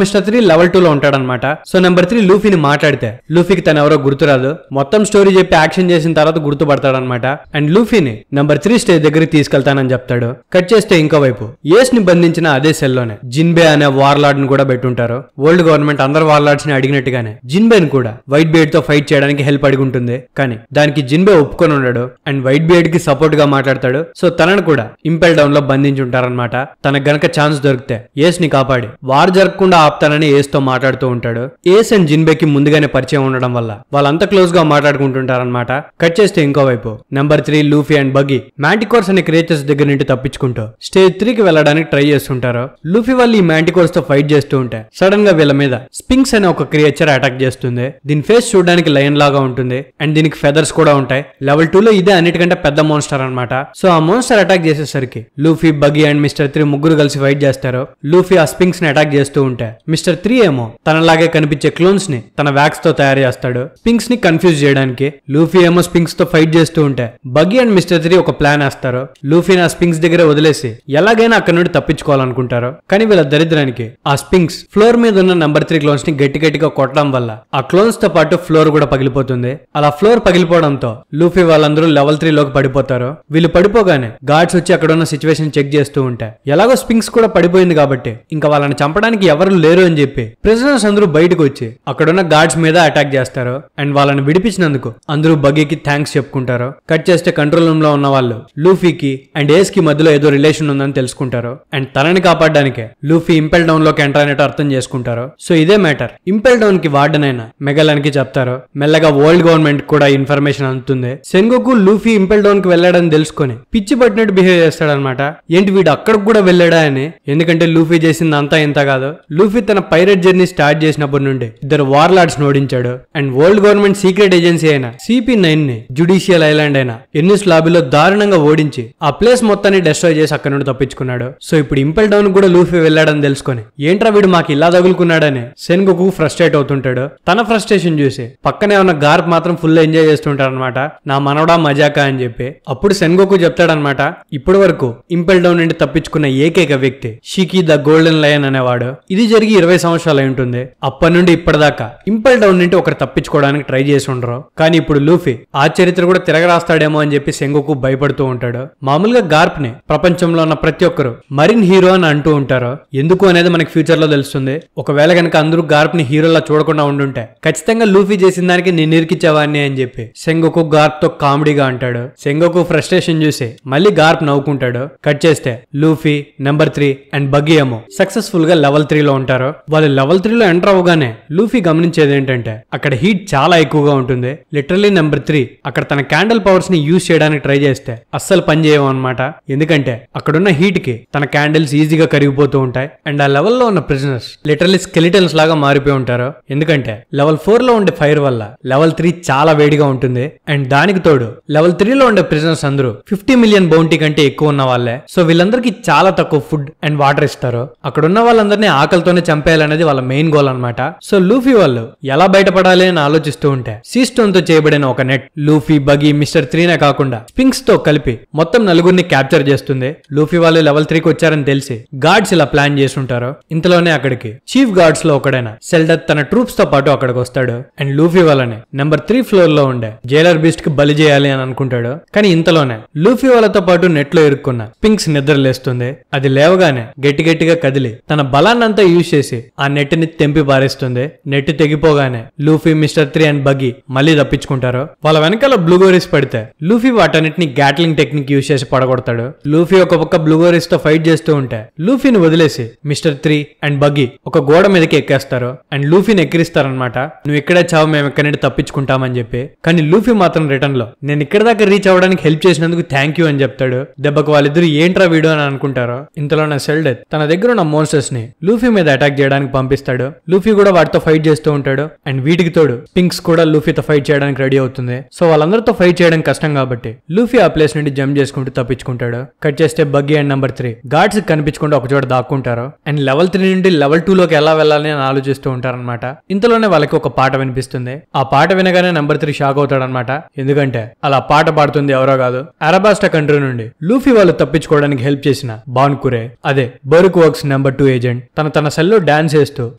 మిస్టర్ 3 లెవెల్ 2 లో ఉంటాడనమాట. సో నెంబర్ 3 లూఫీని మాట్లాడితే లూఫీకి తను ఎవరో గుర్తురాదు. మొత్తం స్టోరీ చెప్పి యాక్షన్ చేసిన తర్వాత గుర్తుపడతాడనమాట. అండ్ లూఫీని నెంబర్ 3 స్టేజ్ దగ్గరికి తీసుకెళ్తానని చెప్తాడు. కట్ చేస్తే ఇంకో వైపు ఏస్ ని బంధించిన అదే సెల్ లోనే జిన్బే అనే వార్లార్డ్ ని కూడా పెట్టుంటారు. వరల్డ్ గవర్నమెంట్ అందరు వార్లార్డ్స్ ని అడిగినట్టుగానే జిన్బేని కూడా వైట్ బియర్డ్ తో ఫైట్ చేయడానికి హెల్ప్ అడిగి ఉంటుంది. కానీ దానికి జిన్బే ఒప్పుకొని ఉన్నాడు. అండ్ వైట్ బియర్డ్ కి సపోర్ట్ గా మాట్లాడతాడు. సో తనను కూడా ఇంపెల్ డౌన్ లో బంధించి ఉంటారనమాట. తనకు గనక ఛాన్స్ దొరికితే ఏస్ ని కాపాడి వార్ జరగకుండా ఆపుతానని ఏస్ తో మాట్లాడుతూ ఉంటాడు. ఏస్ అండ్ జిన్బే కి ముందుగానే పరిచయం ఉండడం వల్ల వాళ్ళంతా క్లోజ్ గా మాట్లాడుకుంటుంటారనమాట. కట్ చేస్తే ఇంకో వైపు నెంబర్ 3 లూఫీ అండ్ బగ్గీ మ్యాంటికోర్స్ అనే క్రియేచర్స్ దగ్గర నుండి తప్పించుకుంటూ స్టేజ్ 3 కి వెళ్ళడానికి ట్రై చేస్తుంటారు. లూఫీ వాళ్ళు ఈ మ్యాంటికోర్స్ తో ఫైట్ చేస్తూ ఉంటే సడన్ గా వీళ్ళ మీద స్పింక్స్ అనే ఒక క్రియేచర్ అటాక్ చేస్తుంది. దీని ఫేస్ చూడడానికి లయన్ లాగా ఉంటుంది. అండ్ దీనికి ఫెదర్స్ కూడా ఉంటాయి. లెవెల్ 2 లో ఇదే అన్నిటికంటే పెద్ద మోన్స్టర్ అనమాట. సో ఆ మోన్స్టర్ అటాక్ చేసేసరికి లూఫీ బగ్గీ అండ్ మిస్టర్ 3 ముగ్గురు కలిసి ఫైట్ చేస్తారు. లూఫీ ఆ స్పింక్స్ ని అటాక్ చేస్తూ ఉంటే మిస్టర్ 3 ఏమో తనలాగే కనిపించే క్లోన్స్ ని తన వ్యాక్స్ తో తయారు చేస్తాడు స్పింక్స్ ని కన్ఫ్యూజ్ చేయడానికి. లూఫీ ఏమో స్పింక్స్ తో ఫైట్ చేస్తూ ఉంటే బగ్గీ అండ్ మిస్టర్ 3 ఒక ప్లాన్ వేస్తారు. లూఫీని ఆ స్పింక్స్ దగ్గర వదిలేసి ఎలాగైనా అక్కడ నుండి తప్పించుకోవాలనుకుంటారు. కానీ వీళ్ళ దరిద్రానికి ఆ స్పింక్స్ ఫ్లోర్ మీద ఉన్న నెంబర్ 3 క్లోన్స్ ని గట్టిగా కొట్టడం వల్ల ఆ క్లోన్స్ తో పాటు ఫ్లోర్ కూడా పగిలిపోతుంది. అలా ఫ్లోర్ పగిలిపోవడంతో లూఫీ వాళ్ళందరూ లెవెల్ 3 లోకి పడిపోతారు. వీళ్ళు పడిపోగానే గార్డ్స్ వచ్చి అక్కడ ఉన్న సిచ్యువేషన్ చెక్ చేస్తూ ఉంటాయి. ఎలాగో స్పింక్స్ కూడా పడిపోయింది కాబట్టి ఇంకా వాళ్ళని చంపడానికి ఎవరు లేరు అని చెప్పి ప్రిజనర్స్ అందరూ బయటకు వచ్చి అక్కడున్న గార్డ్స్ మీద అటాక్ చేస్తారు. అండ్ వాళ్ళని విడిపించినందుకు అందరూ బగ్గీకి థ్యాంక్స్ చెప్పుకుంటారు. కట్ చేస్తే కంట్రోల్ రూమ్ లో ఉన్న వాళ్ళు లూఫీకి అండ్ ఏస్ కి మధ్యలో ఏదో రిలేషన్ ఉందని తెలుసుకుంటారు. అండ్ తనని కాపాడడానికే లూఫీ ఇంపెల్ డౌన్ లోకి ఎంటర్ అయినట్టు అర్థం చేసుకుంటారు. సో ఇదే మ్యాటర్ ఇంపెల్ డౌన్ కి వార్డెన్ అయిన మెగలన్ కి చెప్తారు. మెల్లగా వరల్డ్ గవర్నమెంట్ కూడా ఇన్ఫర్మేషన్ అందుతుంది. సెన్గోకు లూఫీ ఇంపెల్ డౌన్ కి వెళ్ళాడని తెలుసుకొని పిచ్చి పిచ్చి పట్టినట్టు బిహేవ్ చేస్తాడనమాట. ఏంటి వీడు అక్కడికి కూడా వెళ్ళాడా అని. ఎందుకంటే లూఫీ చేసింది అంతా ఇంత కాదు. లూఫీ తన పైరేట్ జర్నీ స్టార్ట్ చేసినప్పటి నుండి ఇద్దరు వార్లార్డ్స్ ఓడించాడు. And world government secret agency అయిన CP9 ని జుడిషియల్ ఐలాండ్ అయిన ఎన్నిస్ లాబీలో దారుణంగా ఓడించి ఆ ప్లేస్ మొత్తాన్ని డిస్ట్రాయ్ చేసి అక్కడ నుండి తప్పించుకున్నాడు. సో ఇప్పుడు ఇంపెల్ డౌన్ కూడా లూఫీ వెళ్ళాడని తెలుసుకొని ఏంట్రా వీడు మాకు ఇలా తగులుకున్నాడని సెన్గోకు ఫ్రస్ట్రేట్ అవుతుంటాడు. తన ఫ్రస్ట్రేషన్ చూసి పక్కనే ఉన్న గార్ప్ మాత్రం ఫుల్ ఎంజాయ్ చేస్తుంటాడు అనమాట. నా మనవడా మజాకా అని చెప్పి. అప్పుడు సెన్గోకు చెప్తాడనమాట, ఇప్పటి వరకు ఇంపెల్ డౌన్ నుండి తప్పించుకున్న ఏకైక వ్యక్తి షికి ద గోల్డెన్ లయన్ అనేవాడు. ఇది జరిగి 20 సంవత్సరాలు అయి ఉంటుంది. అప్పటి నుండి ఇప్పటిదాకా ఇంపెల్ డౌన్ నుండి ఒకరు తప్పించుకోవడానికి ట్రై చేసి ఉండరు. కానీ ఇప్పుడు లూఫీ ఆ చరిత్ర కూడా తిరగరాస్తాడేమో అని చెప్పి సెన్గోకు భయపడుతూ ఉంటాడు. మామూలుగా గార్ప్ ని ప్రపంచంలో ఉన్న ప్రతి ఒక్కరు మరిన్ హీరో అని అంటూ ఉంటారు. ఎందుకు అనేది మనకి ఫ్యూచర్ లో తెలుస్తుంది. ఒకవేళ కనుక అందరూ గార్ప్ ని హీరోలా చూడకుండా ఉండుంటే ఖచ్చితంగా లూఫీ చేసిన దానికి నేను ఇరికిచ్చేవాడిని అని చెప్పి సెన్గోకు గార్ప్ తో కామెడీగా అంటాడు. సెన్గోకు ఫ్రస్ట్రేషన్ చూసి మళ్ళీ గార్ప్ నవ్వుకుంటాడు. కట్ చేస్తే లూఫీ, నెంబర్ 3 అండ్ బగ్గీ ఏమో సక్సెస్ఫుల్ గా లెవెల్ 3 లో ఉంటారు. వాళ్ళు లెవెల్ 3 లో ఎంటర్ అవగానే లూఫీ గమనించేది ఏంటంటే అక్కడ హీట్ చాలా ఎక్కువగా ఉంటుంది. లిటరల్లీ నెంబర్ 3 అక్కడ తన క్యాండిల్ పవర్స్ ని యూజ్ చేయడానికి ట్రై చేస్తే అస్సలు పని చేయవు అనమాట. ఎందుకంటే అక్కడున్న హీట్ కి తన క్యాండిల్స్ ఈజీగా కరిగిపోతూ ఉంటాయి. అండ్ ఆ లెవెల్లో ఉన్న ప్రిజనర్స్ లిటరల్లీ స్కెలిటన్స్ లాగా మారిపోయి ఉంటారు. ఎందుకంటే లెవెల్ 4 లో ఉండే ఫైర్ వల్ల లెవెల్ 3 చాలా వేడిగా ఉంటుంది. అండ్ దానికి తోడు లెవెల్ 3 లో ఉండే ప్రిజనర్స్ అందరూ 50 మిలియన్ బౌంటీ కంటే ఎక్కువ ఉన్న వాళ్ళే. సో వీళ్ళందరికీ చాలా తక్కువ ఫుడ్ అండ్ వాటర్ ఇస్తారు. అక్కడ ఉన్న వాళ్ళందరినీ ఆకలితోనే చంపేయాలనేది వాళ్ళ మెయిన్ గోల్ అనమాట. సో లూఫీ వాళ్ళు ఎలా బయటపడాలి అని ఆలోచిస్తూ ఉంటే సీ స్టోన్ తో చేయబడిన ఒక నెట్ లూఫీ, బగ్గీ, మిస్టర్ 3నే కాకుండా స్పింక్స్ తో కలిపి మొత్తం నలుగురిని క్యాప్చర్ చేస్తుంది. లూఫీ వాళ్ళు లెవెల్ 3కి వచ్చారని తెలిసి గార్డ్స్ ఇలా ప్లాన్ చేస్తుంటారు. ఇంతలోనే అక్కడికి చీఫ్ గార్డ్స్ లో ఒకడైన సెల్డర్ తన ట్రూప్స్ తో పాటు అక్కడికి వస్తాడు. అండ్ లూఫీ వాళ్ళని నెంబర్ 3 ఫ్లోర్ లో ఉండే జైలర్ బీస్ట్ కి బలి చేయాలి అని అనుకుంటాడు. కానీ ఇంతలోనే లూఫీ వాళ్ళతో పాటు నెట్ లో ఇరుక్కున్న స్పింక్స్ నిద్ర లేస్తుంది. అది లేవగానే గట్టిగా కదిలి తన బలాన్నంతా యూజ్ చేసి ఆ నెట్ ని తెంపి పారేస్తుంది. నెట్ తెగిపోగానే లూఫీ, మిస్టర్ 3 అండ్ బగ్గీ మళ్ళీ తప్పించుకుంటారు. వాళ్ళ వెనకాల బ్లూగోరీస్ పడితే లూఫీ వాటన్నిటిని గ్యాట్లింగ్ టెక్నిక్ యూజ్ చేసి పడగొడతాడు. లూఫీ ఒక పక్క బ్లూగోరీస్ తో ఫైట్ చేస్తూ ఉంటే లూఫీని వదిలేసి మిస్టర్ 3 అండ్ బగ్గీ ఒక గోడ మీదకి ఎక్కేస్తారు. అండ్ లూఫీని ఎక్కిరిస్తారనమాట. నువ్వు ఇక్కడే చావు, మేము ఎక్కడి నుండి తప్పించుకుంటామని చెప్పి. కానీ లూఫీ మాత్రం రిటర్న్ లో నేను ఇక్కడ దాకా రీచ్ అవ్వడానికి హెల్ప్ చేసినందుకు థ్యాంక్ యూ అని చెప్తాడు. దెబ్బకు వాళ్ళిద్దరు ఏంట్రా వీడియో అని అనుకుంటారు. ఇంతలోనే సెల్డెత్ తన దగ్గర ఉన్న మోన్స్టర్స్ ని లూఫీ మీద అటాక్ చేయడానికి పంపిస్తాడు. లూఫీ కూడా వాటితో ఫైట్ చేస్తూ ఉంటాడు. అండ్ వీటికి తోడు స్పింక్స్ కూడా లూఫీతో ఫైట్ చేయడానికి రెడీ అవుతుంది. సో వాళ్ళందరితో ఫైట్ చేయడం కష్టం కాబట్టి లూఫీ ఆ ప్లేస్ నుండి జంప్ చేసుకుంటూ తప్పించుకుంటాడు. కట్ చేస్తే బగ్గీ అండ్ నెంబర్ 3 గార్డ్స్ కనిపించకుండా ఒక చోట దాక్కుంటారు. అండ్ లెవెల్ 3 నుండి లెవెల్ 2 లోకి ఎలా వెళ్ళాలి అని ఆలోచిస్తూ ఉంటారనమాట. ఇంతలోనే వాళ్ళకి ఒక పాట వినిపిస్తుంది. ఆ పాట వినగానే నెంబర్ 3 షాక్ అవుతాడనమాట. ఎందుకంటే అలా పాట పాడుతుంది ఎవరో కాదు, అరబాస్టా కంట్రీ నుండి లూఫీ వాళ్ళు తప్పించుకోవడానికి హెల్ప్ చేసిన బాన్ కురే, అదే బరుక్ వర్క్స్ నెంబర్ 2 ఏజెంట్. తన సెల్లో డాన్స్ చేస్తూ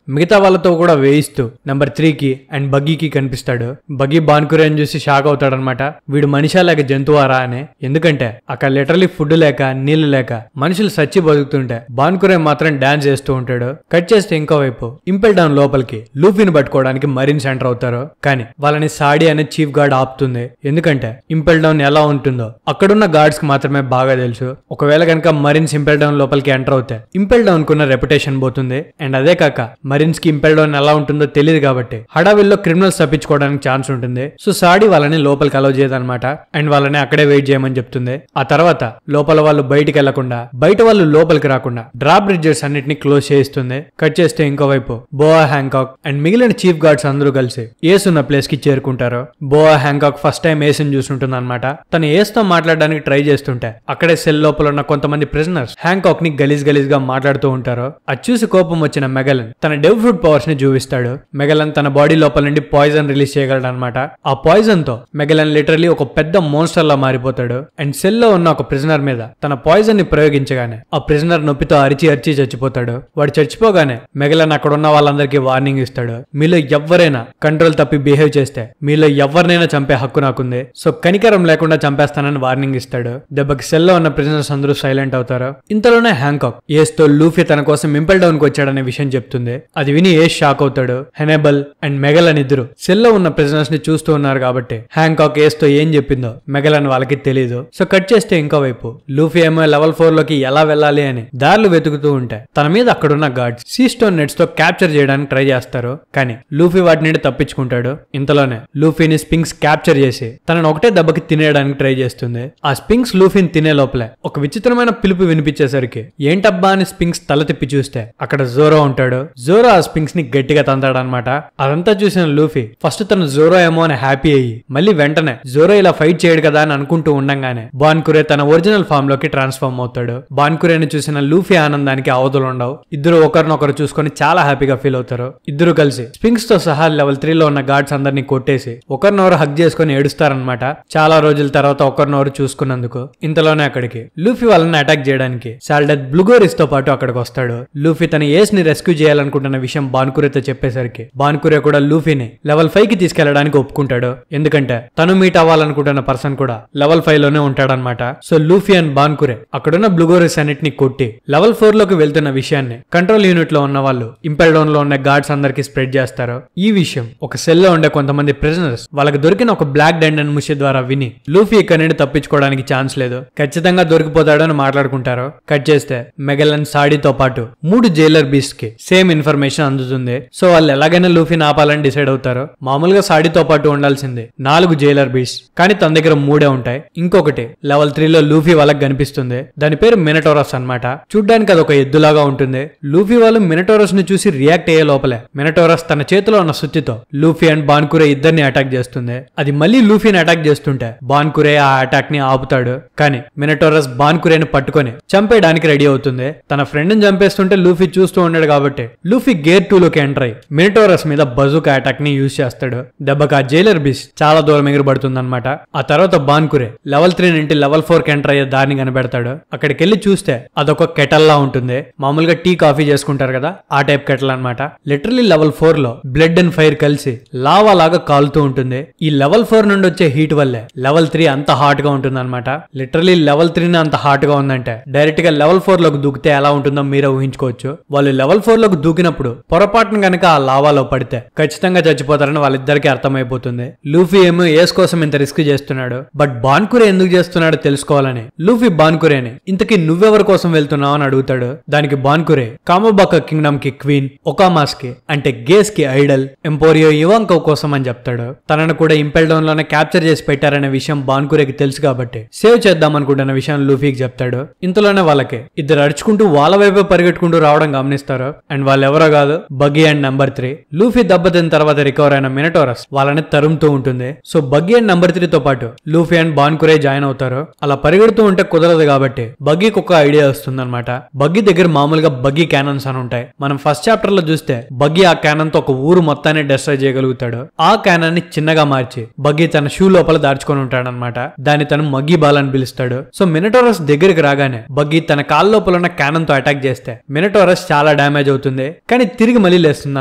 మిగతా వాళ్ళతో కూడా వేయిస్తూ నెంబర్ 3కి అండ్ బగ్గీకి కనిపిస్తాడు. బగ్గీ బాన్ కురే అని చూసి షాక్ అవుతాడనమాట. వీడు మనిషా లేక జంతువారా అని. ఎందుకంటే అక్కడ లిటరలీ ఫుడ్ లేక నీళ్లు లేక మనుషులు సచ్చి బతుకుతుంటే బాన్ కురే మాత్రం డాన్స్ చేస్తూ ఉంటాడు. కట్ చేస్తే ఇంకో వైపు ఇంపెల్ డౌన్ లోపలికి లూఫీని పట్టుకోవడానికి మరీన్స్ ఎంటర్ అవుతారు. కానీ వాళ్ళని సాడీ అనే చీఫ్ గార్డ్ ఆపుతుంది. ఎందుకంటే ఇంపెల్ డౌన్ ఎలా ఉంటుందో అక్కడున్న గార్డ్స్ కి మాత్రమే బాగా తెలుసు. ఒకవేళ కనుక మరీన్స్ ఇంపెల్ డౌన్ లోపలికి ఎంటర్ అవుతే ఇంపెల్ డౌన్ కున్న రెప్యుటేషన్ పోతుంది. అండ్ అదే కాక మరీన్స్ కి ఇంపెల్ డౌన్ ఎలా ఉంటుందో తెలియదు కాబట్టి హడావిల్లో క్రిమినల్స్ తప్పించుకోవడానికి ఛాన్స్ ఉంటుంది. సో సాడీ వాళ్ళని లోపలికి అలౌ చేయదన్నమాట. అండ్ వాళ్ళని అక్కడే వెయిట్ చేయమని చెప్తుంది. ఆ తర్వాత లోపల వాళ్ళు బయటికి వెళ్లకుండా, బయట వాళ్ళు లోపలికి రాకుండా డ్రా బ్రిడ్జెస్ అన్నిటిని క్లోజ్ చేయిస్తుంది. కట్ చేస్తే ఇంకోవైపు బోఆ హ్యాంకాక్ అండ్ మిగిలిన చీఫ్ గార్డ్స్ అందరూ కలిసి ఏస్ ఉన్న ప్లేస్ కి చేరుకుంటారు. బోఆ హ్యాంకాక్ ఫస్ట్ టైం ఏస్ ని చూస్తుంటుంది అనమాట. తను ఏస్ తో మాట్లాడడానికి ట్రై చేస్తుంటే అక్కడే సెల్ లోపల ఉన్న కొంతమంది ప్రిజనర్స్ హ్యాంకాక్ ని గలీజ్ గా మాట్లాడుతూ ఉంటారు. అది చూసి కోపం వచ్చిన మెగలన్ తన డెవ్ ఫ్రూట్ పవర్స్ ని చూపిస్తాడు. మెగలన్ తన బాడీ లోపల నుండి పాయిజన్ రిలీజ్ చేయగలడు అనమాట. ఆ పాయిజన్ తో మెగలన్ లిటరలీ ఒక పెద్ద మోన్స్టర్ లా మారిపోతాడు. అండ్ సెల్ లో ఉన్న ఒక ప్రిజనర్ మీద తన పాయిజన్ ని ప్రయోగించగానే ఆ ప్రిజనర్ నొప్పితో అరిచి చచ్చిపోతాడు. వాడు చచ్చిపోగానే మెగలన్ అక్కడ ఉన్న వాళ్ళందరికీ వార్నింగ్ ఇస్తాడు. మీలో ఎవరైనా కంట్రోల్ తప్పి బిహేవ్ చేస్తే మీలో ఎవరినైనా చంపే హక్కు నాకుంది. సో కనికరం లేకుండా చంపేస్తానని వార్నింగ్ ఇస్తాడు. దెబ్బకి సెల్ లో ఉన్న ప్రిజనర్స్ అందరూ సైలెంట్ అవుతారు. ఇంతలోనే హ్యాంకాక్ ఏస్ తో లూఫీ తన కోసం ఇంపెల్ డౌన్ కు వచ్చాడనే విషయం చెప్తుంది. అది విని ఏస్ షాక్ అవుతాడు. హెనెబల్ అండ్ మెగలన్ ఇద్దరు సెల్ లో ఉన్న ప్రిజనర్స్ ని చూస్తూ ఉన్నారు కాబట్టి హ్యాంకాక్ ఏస్ తో ఏం చెప్పిందో మెగలన్ వాళ్ళకి తెలియదు. సో కట్ చేస్తే ఇంకోవైపు లూఫీ ఏమో లెవెల్ 4 లోకి ఎలా వెళ్ళాలి అని దారులు వెతుకుతూ ఉంటే తన మీద అక్కడున్న గార్డ్స్ సీ స్టోన్ నెట్స్ తో క్యాప్చర్ చేయడానికి ట్రై చేస్తారు. కానీ లూఫీ వాటి నుండి తప్పించుకుంటాడు. ఇంతలోనే లూఫీని స్పింక్స్ క్యాప్చర్ చేసి తనను ఒకటే దెబ్బకి తినేయడానికి ట్రై చేస్తుంది. ఆ స్పింక్స్ స్పింక్స్ లూఫీని తినే లోపలే ఒక విచిత్రమైన పిలుపు వినిపించేసరికి ఏంటబ్బా అని స్పింక్స్ తల తిప్పి చూస్తే అక్కడ జోరో ఉంటాడు. జోరో ఆ స్పింక్స్ ని గట్టిగా తంతాడనమాట. అదంతా చూసిన లూఫీ ఫస్ట్ తను జోరో ఏమో అని హ్యాపీ అయ్యి మళ్ళీ వెంటనే జోరో ఇలా ఫైట్ చేయడు కదా అని అనుకుంటూ ఉండంగానే బాన్కురే తన ఒరిజినల్ ఫామ్ లోకి ట్రాన్స్ఫార్మ్ అవుతాడు. బాన్కురేని చూసిన లూఫీ ఆనందానికి అవధులు ఉండవు. ఇద్దరు ఒకరినొకరు చూసుకొని చాలా హ్యాపీగా ఫీల్ అవుతారు. ఇద్దరు కలిసి స్పింక్స్ తో సహా లెవెల్ 3 లో ఉన్న గార్డ్స్ అందరినీ కొట్టేసి ఒకరినొకరు హగ్ చేసుకుని ఏడుస్తారనమాట. చాలా రోజుల తర్వాత ఒకరినొకరు చూసుకున్నందుకు. ఇంతలోనే అక్కడికి లూఫీ వాళ్ళని అటాక్ చేయడానికి సాల్డెత్ బ్లుగోరిస్ తో పాటు అక్కడికి వస్తాడు. లూఫీ తన ఏస్ ని రెస్క్యూ చేయాలనుకుంటున్న విషయం బాన్కురేతో చెప్పేసరికి బాన్కురే కూడా లూఫీని లెవెల్ 5 కి తీసుకెళ్లడానికి ఒప్పుకుంటాడు. ఎందుకంటే తను మీట్ అవ్వాలనుకుంటున్న పర్సన్ కూడా లెవెల్ 5 లోనే ఉంటాడనమాట. సో లూఫీ అండ్ బాన్కురే అక్కడున్న బ్లుగోరిస్ అన్నిటిని కొట్టి లెవెల్ 4 లోకి వెళ్తున్న విషయాన్ని కంట్రోల్ యూనిట్ లో ఉన్న వాళ్ళు ఇంపెల్ డౌన్ లో ఉన్న గార్డ్స్ అందరికి స్ప్రెడ్ చేస్తారు. ఈ విషయం ఒక సెల్ లో ఉండే కొంతమంది ప్రిజనర్స్ వాళ్ళకి దొరికిన ఒక బ్లాక్ డైమండ్ ముషి ద్వారా విని లూఫీ ఇక్కడ నుండి తప్పించుకోవడానికి ఛాన్స్ లేదు, ఖచ్చితంగా దొరికిపోతాడని మాట్లాడుకుంటారు. కట్ చేస్తే మెగలన్ సాడీతో పాటు 3 జైలర్ బీస్ట్ కి సేమ్ ఇన్ఫర్మేషన్ అందుతుంది. సో వాళ్ళు ఎలాగైనా లూఫీని ఆపాలని డిసైడ్ అవుతారు. మామూలుగా సాడీతో పాటు ఉండాల్సింది 4 జైలర్ బీస్ట్, కానీ తన దగ్గర 3 ఉంటాయి. ఇంకొకటి లెవెల్ 3 లో లూఫీ వాళ్ళకి కనిపిస్తుంది. దాని పేరు మినటోరస్ అన్నమాట. చూడ్డానికి అది ఒక ఎద్దులాగా ఉంటుంది. లూఫీ వాళ్ళు మినటోరస్ ని చూసి రియాక్ట్ అయ్యే లోపలే మినటోరస్ తన చేతిలో ఉన్న సుత్తితో లూఫీ అండ్ బాన్కురే ఇద్దరిని అటాక్ చేస్తుంది. అది మళ్ళీ లూఫీని అటాక్ చేస్తుంటే బాన్కురే ఆ అటాక్ ని ఆపుతాడు. కానీ మినటోరస్ బాన్కురేని పట్టుకొని చంపేయడానికి రెడీ అవుతుంది. తన ఫ్రెండ్ ని చంపేస్తుంటే లూఫీ చూస్తూ ఉన్నాడు కాబట్టి లూఫీ గేర్ 2 లోకి ఎంటర్ అయ్యి మినటోరస్ మీద బజూకా అటాక్ ని యూజ్ చేస్తాడు. దెబ్బకి ఆ జైలర్ బీస్ట్ చాలా దూరం ఎగిరిపడుతుంది అనమాట. ఆ తర్వాత బాన్కురే లెవెల్ 3 నుండి లెవెల్ 4 కి ఎంటర్ అయ్యే దారిని కనిపెడతాడు. అక్కడికి వెళ్ళి చూస్తే అదొక కెటల్ లా ఉంటుంది. మామూలుగా టీ కాఫీ చేసుకుంటారు కదా, ఆ టైప్ కెటల్ అనమాట. లిటరలీ లెవెల్ 4 లో బ్లడ్ అండ్ ఫైర్ కలిసి లావా లాగా కాలుతూ ఉంటుంది. ఈ లెవెల్ 4 నుండి వచ్చే హీట్ వల్లే లెవెల్ 3 అంత హాట్ గా ఉంటుంది అనమాట. లిటరలీ లెవెల్ 3 అంత హాట్ గా ఉందంటే డైరెక్ట్ గా లెవెల్ 4 లోకి దూకితే ఎలా ఉంటుందో మీరే ఊహించుకోవచ్చు. వాళ్ళు లెవెల్ 4 లోకి దూకినప్పుడు పొరపాటున గనక ఆ లావాలో పడితే ఖచ్చితంగా చచ్చిపోతారని వాళ్ళిద్దరికి అర్థమైపోతుంది. లూఫీ ఏమో ఏస్ కోసం ఇంత రిస్క్ చేస్తున్నాడు, బట్ బాన్కురే ఎందుకు చేస్తున్నాడో తెలుసుకోవాలని లూఫీ బాన్కురేని ఇంతకీ నువ్వెవరి కోసం వెళ్తున్నావు అని అడుగుతాడు. దానికి బాన్కురే కామోబాకా కింగ్డమ్ కి క్వీన్, ఒకామాస్ కి అంటే గేస్ కి ఐడల్ ఎంపోరియో ఇవాంకో కోసం అని చెప్తాడు. తనను కూడా ఇంపెల్ డౌన్ లోనే క్యాప్చర్ చేసి పెట్టారనే విషయం బాన్కురేకి తెలుసు కాబట్టి సేవ్ చేద్దాం అనుకుంటున్న విషయం లూఫీకి చెప్తాడు. ఇంతలోనే వాళ్ళకి ఇద్దరు అరుచుకుంటూ వాళ్ళ వైపే పరిగెట్టుకుంటూ రావడం గమనిస్తారు. అండ్ వాళ్ళు ఎవరో కాదు, బగ్గీ అండ్ నంబర్ 3. లూఫీ దెబ్బతిన్న తర్వాత రికవర్ అయిన మినటోరస్ వాళ్ళని తరుముతూ ఉంటుంది. సో బగ్గీ అండ్ నంబర్ 3 తో పాటు లూఫీ అండ్ బాన్కురే జాయిన్ అవుతారు. అలా పరిగెడుతూ ఉంటే కుదరదు కాబట్టి బగ్గీకి ఒక ఐడియా వస్తుంది అనమాట. బగ్గీ దగ్గర మామూలుగా బగ్గీ క్యానన్స్ అని ఉంటాయి. మనం ఫస్ట్ చాప్టర్ లో చూస్తే బగ్గీ ఆ క్యానన్ తో ఒక ఊరు మొత్తాన్ని డెస్ట్రాయ్ చేయగలుగుతాడు. ఆ క్యానన్ ని చిన్నగా మార్చి బగ్గీ తన షూ లోపల దాచుకొని ఉంటాడు అనమాట. దాన్ని తను మగ్గీ బాల్ అని పిలుస్తాడు. సో మినటోరస్ దగ్గరికి రాగానే బగ్గీ తన కాళ్ళ లోపల ఉన్న క్యానన్ తో అటాక్ చేస్తే మినటోరస్ చాలా డ్యామేజ్ అవుతుంది, కానీ తిరిగి మళ్ళీ లేస్తుంది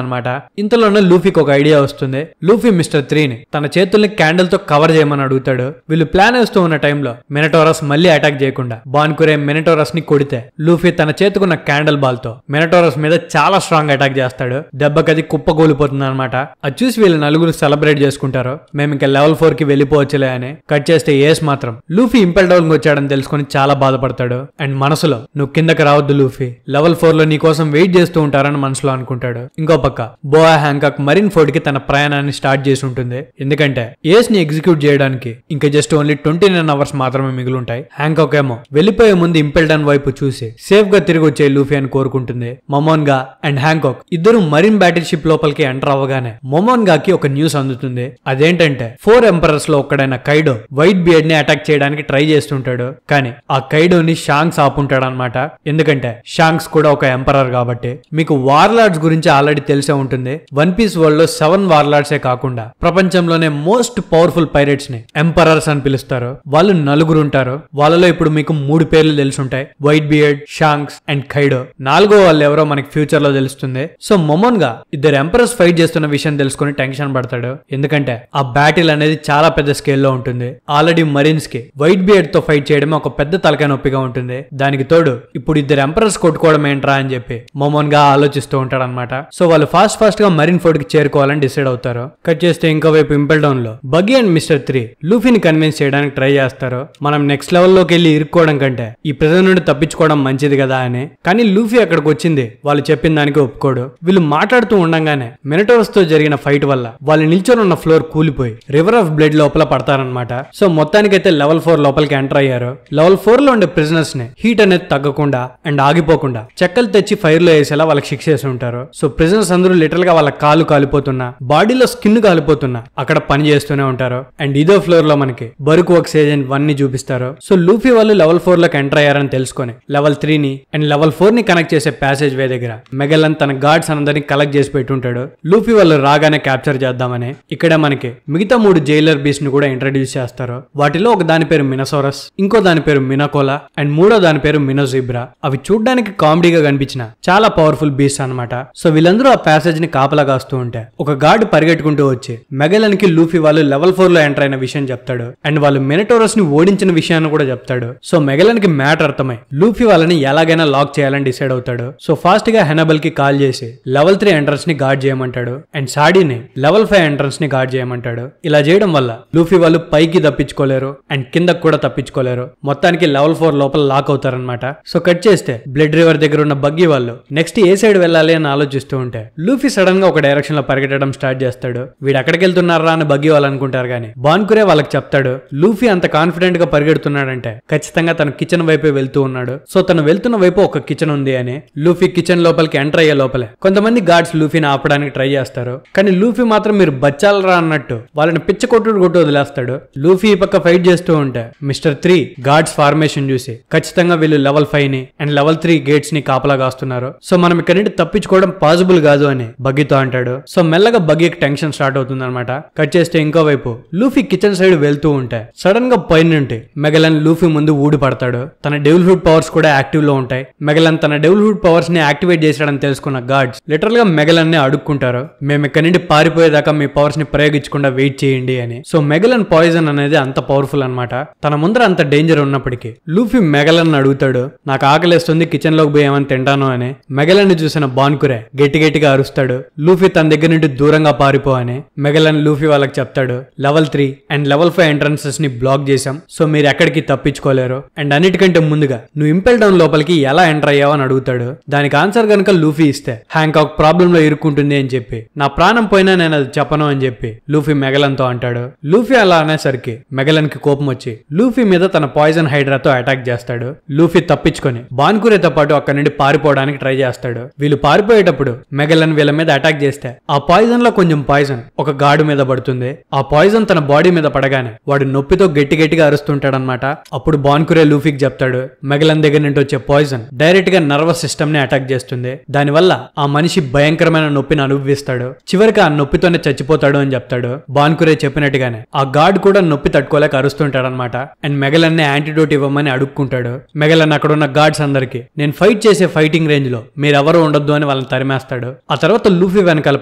అనమాట. ఇంతలోనే లూఫీకి ఒక ఐడియా వస్తుంది. లూఫీ మిస్టర్ 3 ని తన చేతుల్ని క్యాండిల్ తో కవర్ చేయమని అడుగుతాడు. వీళ్ళు ప్లాన్ వేస్తూ ఉన్న టైంలో మినటోరస్ మళ్ళీ అటాక్ చేయకుండా బాన్కురే మినటోరస్ ని కొడితే లూఫీ తన చేతుకున్న క్యాండిల్ బాల్ తో మినటోరస్ మీద చాలా స్ట్రాంగ్ అటాక్ చేస్తాడు. దెబ్బకది కుప్పగూలిపోతుంది అనమాట. అది చూసి వీళ్ళు నలుగురు సెలబ్రేట్ చేసుకుంటారు. మేము ఇంకా లెవెల్ 4 కి వెళ్ళిపోవచ్చులే అని. కట్ చేస్తే ఏస్ మాత్రం లూఫీ ఇంపెల్ డౌన్ వచ్చాడని తెలుసుకుని చాలా బాధపడతాడు. అండ్ మనసులో నువ్వు కిందకి రావద్దు లూఫీ, లెవెల్ 4 లో నీ కోసం వెయిట్ చేస్తూ ఉంటారని మనసులో అనుకుంటాడు. ఇంకో పక్క బోయా హ్యాంకాక్ మరిన్ ఫోర్డ్ కి తన ప్రయాణాన్ని స్టార్ట్ చేసి ఉంటుంది. ఎందుకంటే ఏస్ ని ఎగ్జిక్యూట్ చేయడానికి ఇంకా జస్ట్ ఓన్లీ 29 అవర్స్ మాత్రమే మిగిలి ఉంటాయి. హ్యాంకాక్ ఏమో వెళ్ళిపోయే ముందు ఇంపెల్ డౌన్ వైపు చూసి సేఫ్ గా తిరిగి వచ్చే లూఫీ అని కోరుకుంటుంది. మొమోన్గా అండ్ హ్యాంకాక్ ఇద్దరు మరిన్ బ్యాటిల్ షిప్ లోపలికి ఎంటర్ అవ్వగానే మొమోన్గాకి ఒక న్యూస్ అందుతుంది. అదేంటంటే 4 ఎంపరర్స్ లో ఒక్కడైన కైడో వైట్ బియర్డ్ ని అటాక్ చేయడానికి ట్రై చేస్తుంటాడు. కానీ ఆ కైడోని షాంక్స్ ఆపుంటాడు అనమాట. ఎందుకంటే షాంక్స్ కూడా ఒక ఎంపరర్ కాబట్టి. మీకు వార్లార్డ్స్ గురించి ఆల్రెడీ తెలిసే ఉంటుంది. వన్ పీస్ వరల్డ్ లో 7 వార్లార్డ్సే కాకుండా ప్రపంచంలోనే మోస్ట్ పవర్ఫుల్ పైరేట్స్ ని ఎంపరర్స్ అని పిలుస్తారు. వాళ్ళు 4 ఉంటారు. వాళ్ళలో ఇప్పుడు మీకు 3 పేర్లు తెలుసుంటాయి, వైట్ బియర్డ్, షాంక్స్ అండ్ కైడో. 4వ వాళ్ళు ఎవరో మనకి ఫ్యూచర్ లో తెలుస్తుంది. సో మొమోన్గా ఇద్దరు ఎంపరర్స్ ఫైట్ చేస్తున్న విషయం తెలుసుకుని టెన్షన్ పడతాడు. ఎందుకంటే ఆ బ్యాటిల్ అనేది చాలా పెద్ద స్కేల్ లో ఉంటుంది. ఆల్రెడీ మరీన్స్ కి వైట్ బియర్డ్ తో ఫైట్ చేయడమే ఒక పెద్ద తలకాయ నొప్పిగా ఉంటుంది. దానికి తోడు ఇప్పుడు ఇద్దరు ఎంపరర్స్ కొట్టుకోవడం ఏంట్రా అని చెప్పి మొమోన్గా ఆలోచిస్తూ ఉంటాడు అనమాట. సో వాళ్ళు ఫాస్ట్ గా మరీన్ ఫోర్డ్ కి చేరుకోవాలని డిసైడ్ అవుతారు. కట్ చేస్తే ఇంకో వైపు ఇంపెల్ డౌన్ లో బగ్గీ అండ్ మిస్టర్ 3 లూఫీని కన్విన్స్ చేయడానికి ట్రై చేస్తారు. మనం నెక్స్ట్ లెవెల్ లోకి వెళ్ళి ఇరుక్కోవడం కంటే ఈ ప్రెజెంట్ నుండి తప్పించుకోవడం మంచిది కదా అని. కానీ లూఫీ అక్కడికి వచ్చింది వాళ్ళు చెప్పిన దానికి ఒప్పుకోడు. వీళ్ళు మాట్లాడుతూ ఉండగానే మినటోరస్ తో జరిగిన ఫైట్ వల్ల వాళ్ళు నిల్చొని ఉన్న ఫ్లోర్ కూలిపోయి రివర్ ఆఫ్ బ్లడ్ లోపల పడతారనమాట. సో మొత్తానికైతే లెవెల్ 4 లో లోపలికి ఎంటర్ అయ్యారో లెవెల్ 4 లో ఉండే ప్రిజనర్స్ ని హీట్ అనేది తగ్గకుండా అండ్ ఆగిపోకుండా చెక్కలు తెచ్చి ఫైర్ లో వేసేలా వాళ్ళకి శిక్ష చేసి ఉంటారు. సో ప్రిజనర్స్ అందరూ లిటరల్ గా వాళ్ళ కాలు కాలిపోతున్నా, బాడీలో స్కిన్ కాలిపోతున్నా అక్కడ పని చేస్తూనే ఉంటారు. అండ్ ఇదో ఫ్లోర్ లో మనకి బరుకు వర్క్స్ ఏజెంట్ 1 ని చూపిస్తారు. సో లూఫీ వాళ్ళు లెవెల్ 4 లోకి ఎంటర్ అయ్యారని తెలుసుకొని లెవెల్ 3 ని అండ్ లెవెల్ 4 ని కనెక్ట్ చేసే ప్యాసేజ్ వే దగ్గర మెగలన్ తన గార్డ్స్ అందరినీ కలెక్ట్ చేసి పెట్టుంటాడు. లూఫీ వాళ్ళు రాగానే క్యాప్చర్ చేద్దామని ఇక్కడ మనకి మిగతా 3 జైలర్ బీస్ట్ ని కూడా ఇంట్రడ్యూస్ చేస్తారు. వాటిలో ఒక దాని పేరు మినసోరస్, ఇంకో దాని పేరు మినకోలా అండ్ మూడో దాని పేరు మినోజిబ్రా. అవి చూడ్డానికి కామెడీగా కనిపించిన చాలా పవర్ఫుల్ బీస్ట్ అన్నమాట. సో వీళ్ళందరూ ఆ ప్యాసేజ్ ని కాపలా కాస్తూ ఉంటే ఒక గార్డ్ పరిగెట్టుకుంటూ వచ్చి మెగలన్ కి లూఫీ వాళ్ళు లెవెల్ 4 లో ఎంటర్ అయిన విషయం చెప్తాడు అండ్ వాళ్ళు మినటోరస్ ని ఓడించిన విషయాన్ని కూడా చెప్తాడు. సో మెగలన్ కి మ్యాటర్ అర్థమై లూఫీ వాళ్ళని ఎలాగైనా లాక్ చేయాలని డిసైడ్ అవుతాడు. సో ఫాస్ట్ గా హెనబల్ కి కాల్ చేసి లెవెల్ 3 ఎంట్రన్స్ ని గార్డ్ చేయమంటాడు అండ్ సాడీని లెవెల్ 5 ఎంట్రన్స్ ని గార్డ్ చేయమంటాడు. ఇలా చేయడం వల్ల లూఫీ వాళ్ళు పైకి తప్పించుకోలేరు అండ్ కిందకు కూడా తప్పించుకోలేరు. మొత్తానికి లెవెల్ 4 లోపల లాక్ అవుతారనమాట. సో కట్ చేస్తే బ్లడ్ రివర్ దగ్గర ఉన్న బగ్గీ వాళ్ళు నెక్స్ట్ ఏ సైడ్ వెళ్ళాలి అని ఆలోచిస్తూ ఉంటే లూఫీ సడన్ గా ఒక డైరెక్షన్ లో పరిగెట్టడం స్టార్ట్ చేస్తాడు. వీడు ఎక్కడికి వెళ్తున్నారా అని బగ్గీ వాళ్ళు అనుకుంటారు కానీ బాన్కురే వాళ్ళకి చెప్తాడు లూఫీ అంత కాన్ఫిడెంట్ గా పరిగెడుతున్నాడంటే ఖచ్చితంగా తను కిచెన్ వైపే వెళ్తూ ఉన్నాడు. సో తను వెళ్తున్న వైపు ఒక కిచెన్ ఉంది అని. లూఫీ కిచెన్ లోపలికి ఎంటర్ అయ్యే లోపలే కొంతమంది గార్డ్స్ లూఫీని ఆపడానికి ట్రై చేస్తారు. కానీ లూఫీ మాత్రం మీరు బచ్చాలరా అన్నట్టు వాళ్ళని పిచ్చ కొట్టు వదిలేస్తాడు. లూఫీ ఈ పక్క ఫైట్ చేస్తూ ఉంటే మిస్టర్ 3 గార్డ్స్ ఫార్మేషన్ చూసి ఖచ్చితంగా వీళ్ళు లెవెల్ 5 ని అండ్ లెవెల్ 3 గేట్స్ ని కాపలా కాస్తున్నారు. సో మనం ఇక్కడ నుండి తప్పించుకోవడం పాసిబుల్ కాదు అని బగ్గీతో అంటాడు. సో మెల్లగా బగ్గీకి టెన్షన్ స్టార్ట్ అవుతుంది అనమాట. కట్ చేస్తే ఇంకో వైపు లూఫీ కిచెన్ సైడ్ వెళ్తూ ఉంటే సడన్ గా పైన నుండి మెగలన్ లూఫీ ముందు ఊడి పడతాడు. తన డెవిల్ హుడ్ పవర్స్ కూడా యాక్టివ్ లో ఉంటాయి. మెగలన్ తన డెవిల్ హుడ్ పవర్స్ ని యాక్టివేట్ చేశాడని తెలుసుకున్న గార్డ్స్ లిటరల్ గా మెగలన్ ని అడుక్కుంటారు, మేము ఇక్కడ నుండి పారిపోయేదాకా మీ పవర్స్ ని ప్రయోగించకుండా వెయిట్ చేయండి అని. సో మెగలన్ పాయిజన్ అనేది అంత పవర్ఫుల్ అనమాట. తన ముందర అంత డేంజర్ ఉన్నప్పటికీ లూఫీ మెగలన్ అడుగుతాడు, నాకు ఆకలిస్తుంది కిచెన్ లోకి పోయి ఏమని తింటాను అని. మెగలన్ ని చూసిన బాన్కురే గట్టిగా అరుస్తాడు, లూఫీ తన దగ్గర నుండి దూరంగా పారిపో అని. మెగలన్ లూఫీ వాళ్ళకి చెప్తాడు, లెవెల్ 3 అండ్ లెవెల్ 5 ఎంట్రన్సెస్ ని బ్లాక్ చేశాం, సో మీరు ఎక్కడికి తప్పించుకోలేరు. అండ్ అన్నిటికంటే ముందుగా నువ్వు ఇంపెల్ డౌన్ లోపలికి ఎలా ఎంటర్ అయ్యావు అని అడుగుతాడు. దానికి ఆన్సర్ గనుక లూఫీ ఇస్తే హ్యాంకాక్ ప్రాబ్లం లో ఇరుక్కుంటుంది అని చెప్పి నా ప్రాణం పోయినా నేను అది చెప్పను అని చెప్పి లూఫీ మెగలన్ తో అంటాడు. లూఫీ అలా అనేసరికి మెగలన్ కి కోపం వచ్చి లూఫీ మీద తన పాయిజన్ హైడ్రాతో అటాక్ చేస్తాడు. లూఫీ తప్పించుకొని బాన్కురేతో పాటు అక్కడి నుండి పారిపోవడానికి ట్రై చేస్తాడు. వీళ్ళు పారిపోయేటప్పుడు మెగలన్ వీళ్ళ మీద అటాక్ చేస్తే ఆ పాయిజన్ లో కొంచెం పాయిజన్ ఒక గార్డు మీద పడుతుంది. ఆ పాయిజన్ తన బాడీ మీద పడగానే వాడు నొప్పితో గట్టిగా అరుస్తుంటాడనమాట. అప్పుడు బాన్కురే లూఫీకి చెప్తాడు, మెగలన్ దగ్గర నుండి వచ్చే పాయిజన్ డైరెక్ట్ గా నర్వస్ సిస్టమ్ ని అటాక్ చేస్తుంది, దానివల్ల ఆ మనిషి భయంకరమైన నొప్పిని అనుభవిస్తాడు, చివరికి ఆ నొప్పితోనే చచ్చిపోతాడు అని చెప్తాడు. బాన్కురే చెప్పినట్టుగానే ఆ గార్డ్ కూడా నొప్పి తట్టుకోలేక అరుస్తుంటాడనమాట. అండ్ మెగలన్ ని యాంటీడోట్ ఇవ్వమని అడుక్కుంటాడు. మెగలన్ అక్కడ ఉన్న గార్డ్స్ అందరికి నేను ఫైట్ చేసే ఫైటింగ్ రేంజ్ లో మీరెవరూ ఉండొద్దు అని వాళ్ళని తరిమేస్తాడు. ఆ తర్వాత లూఫీ వెనకాల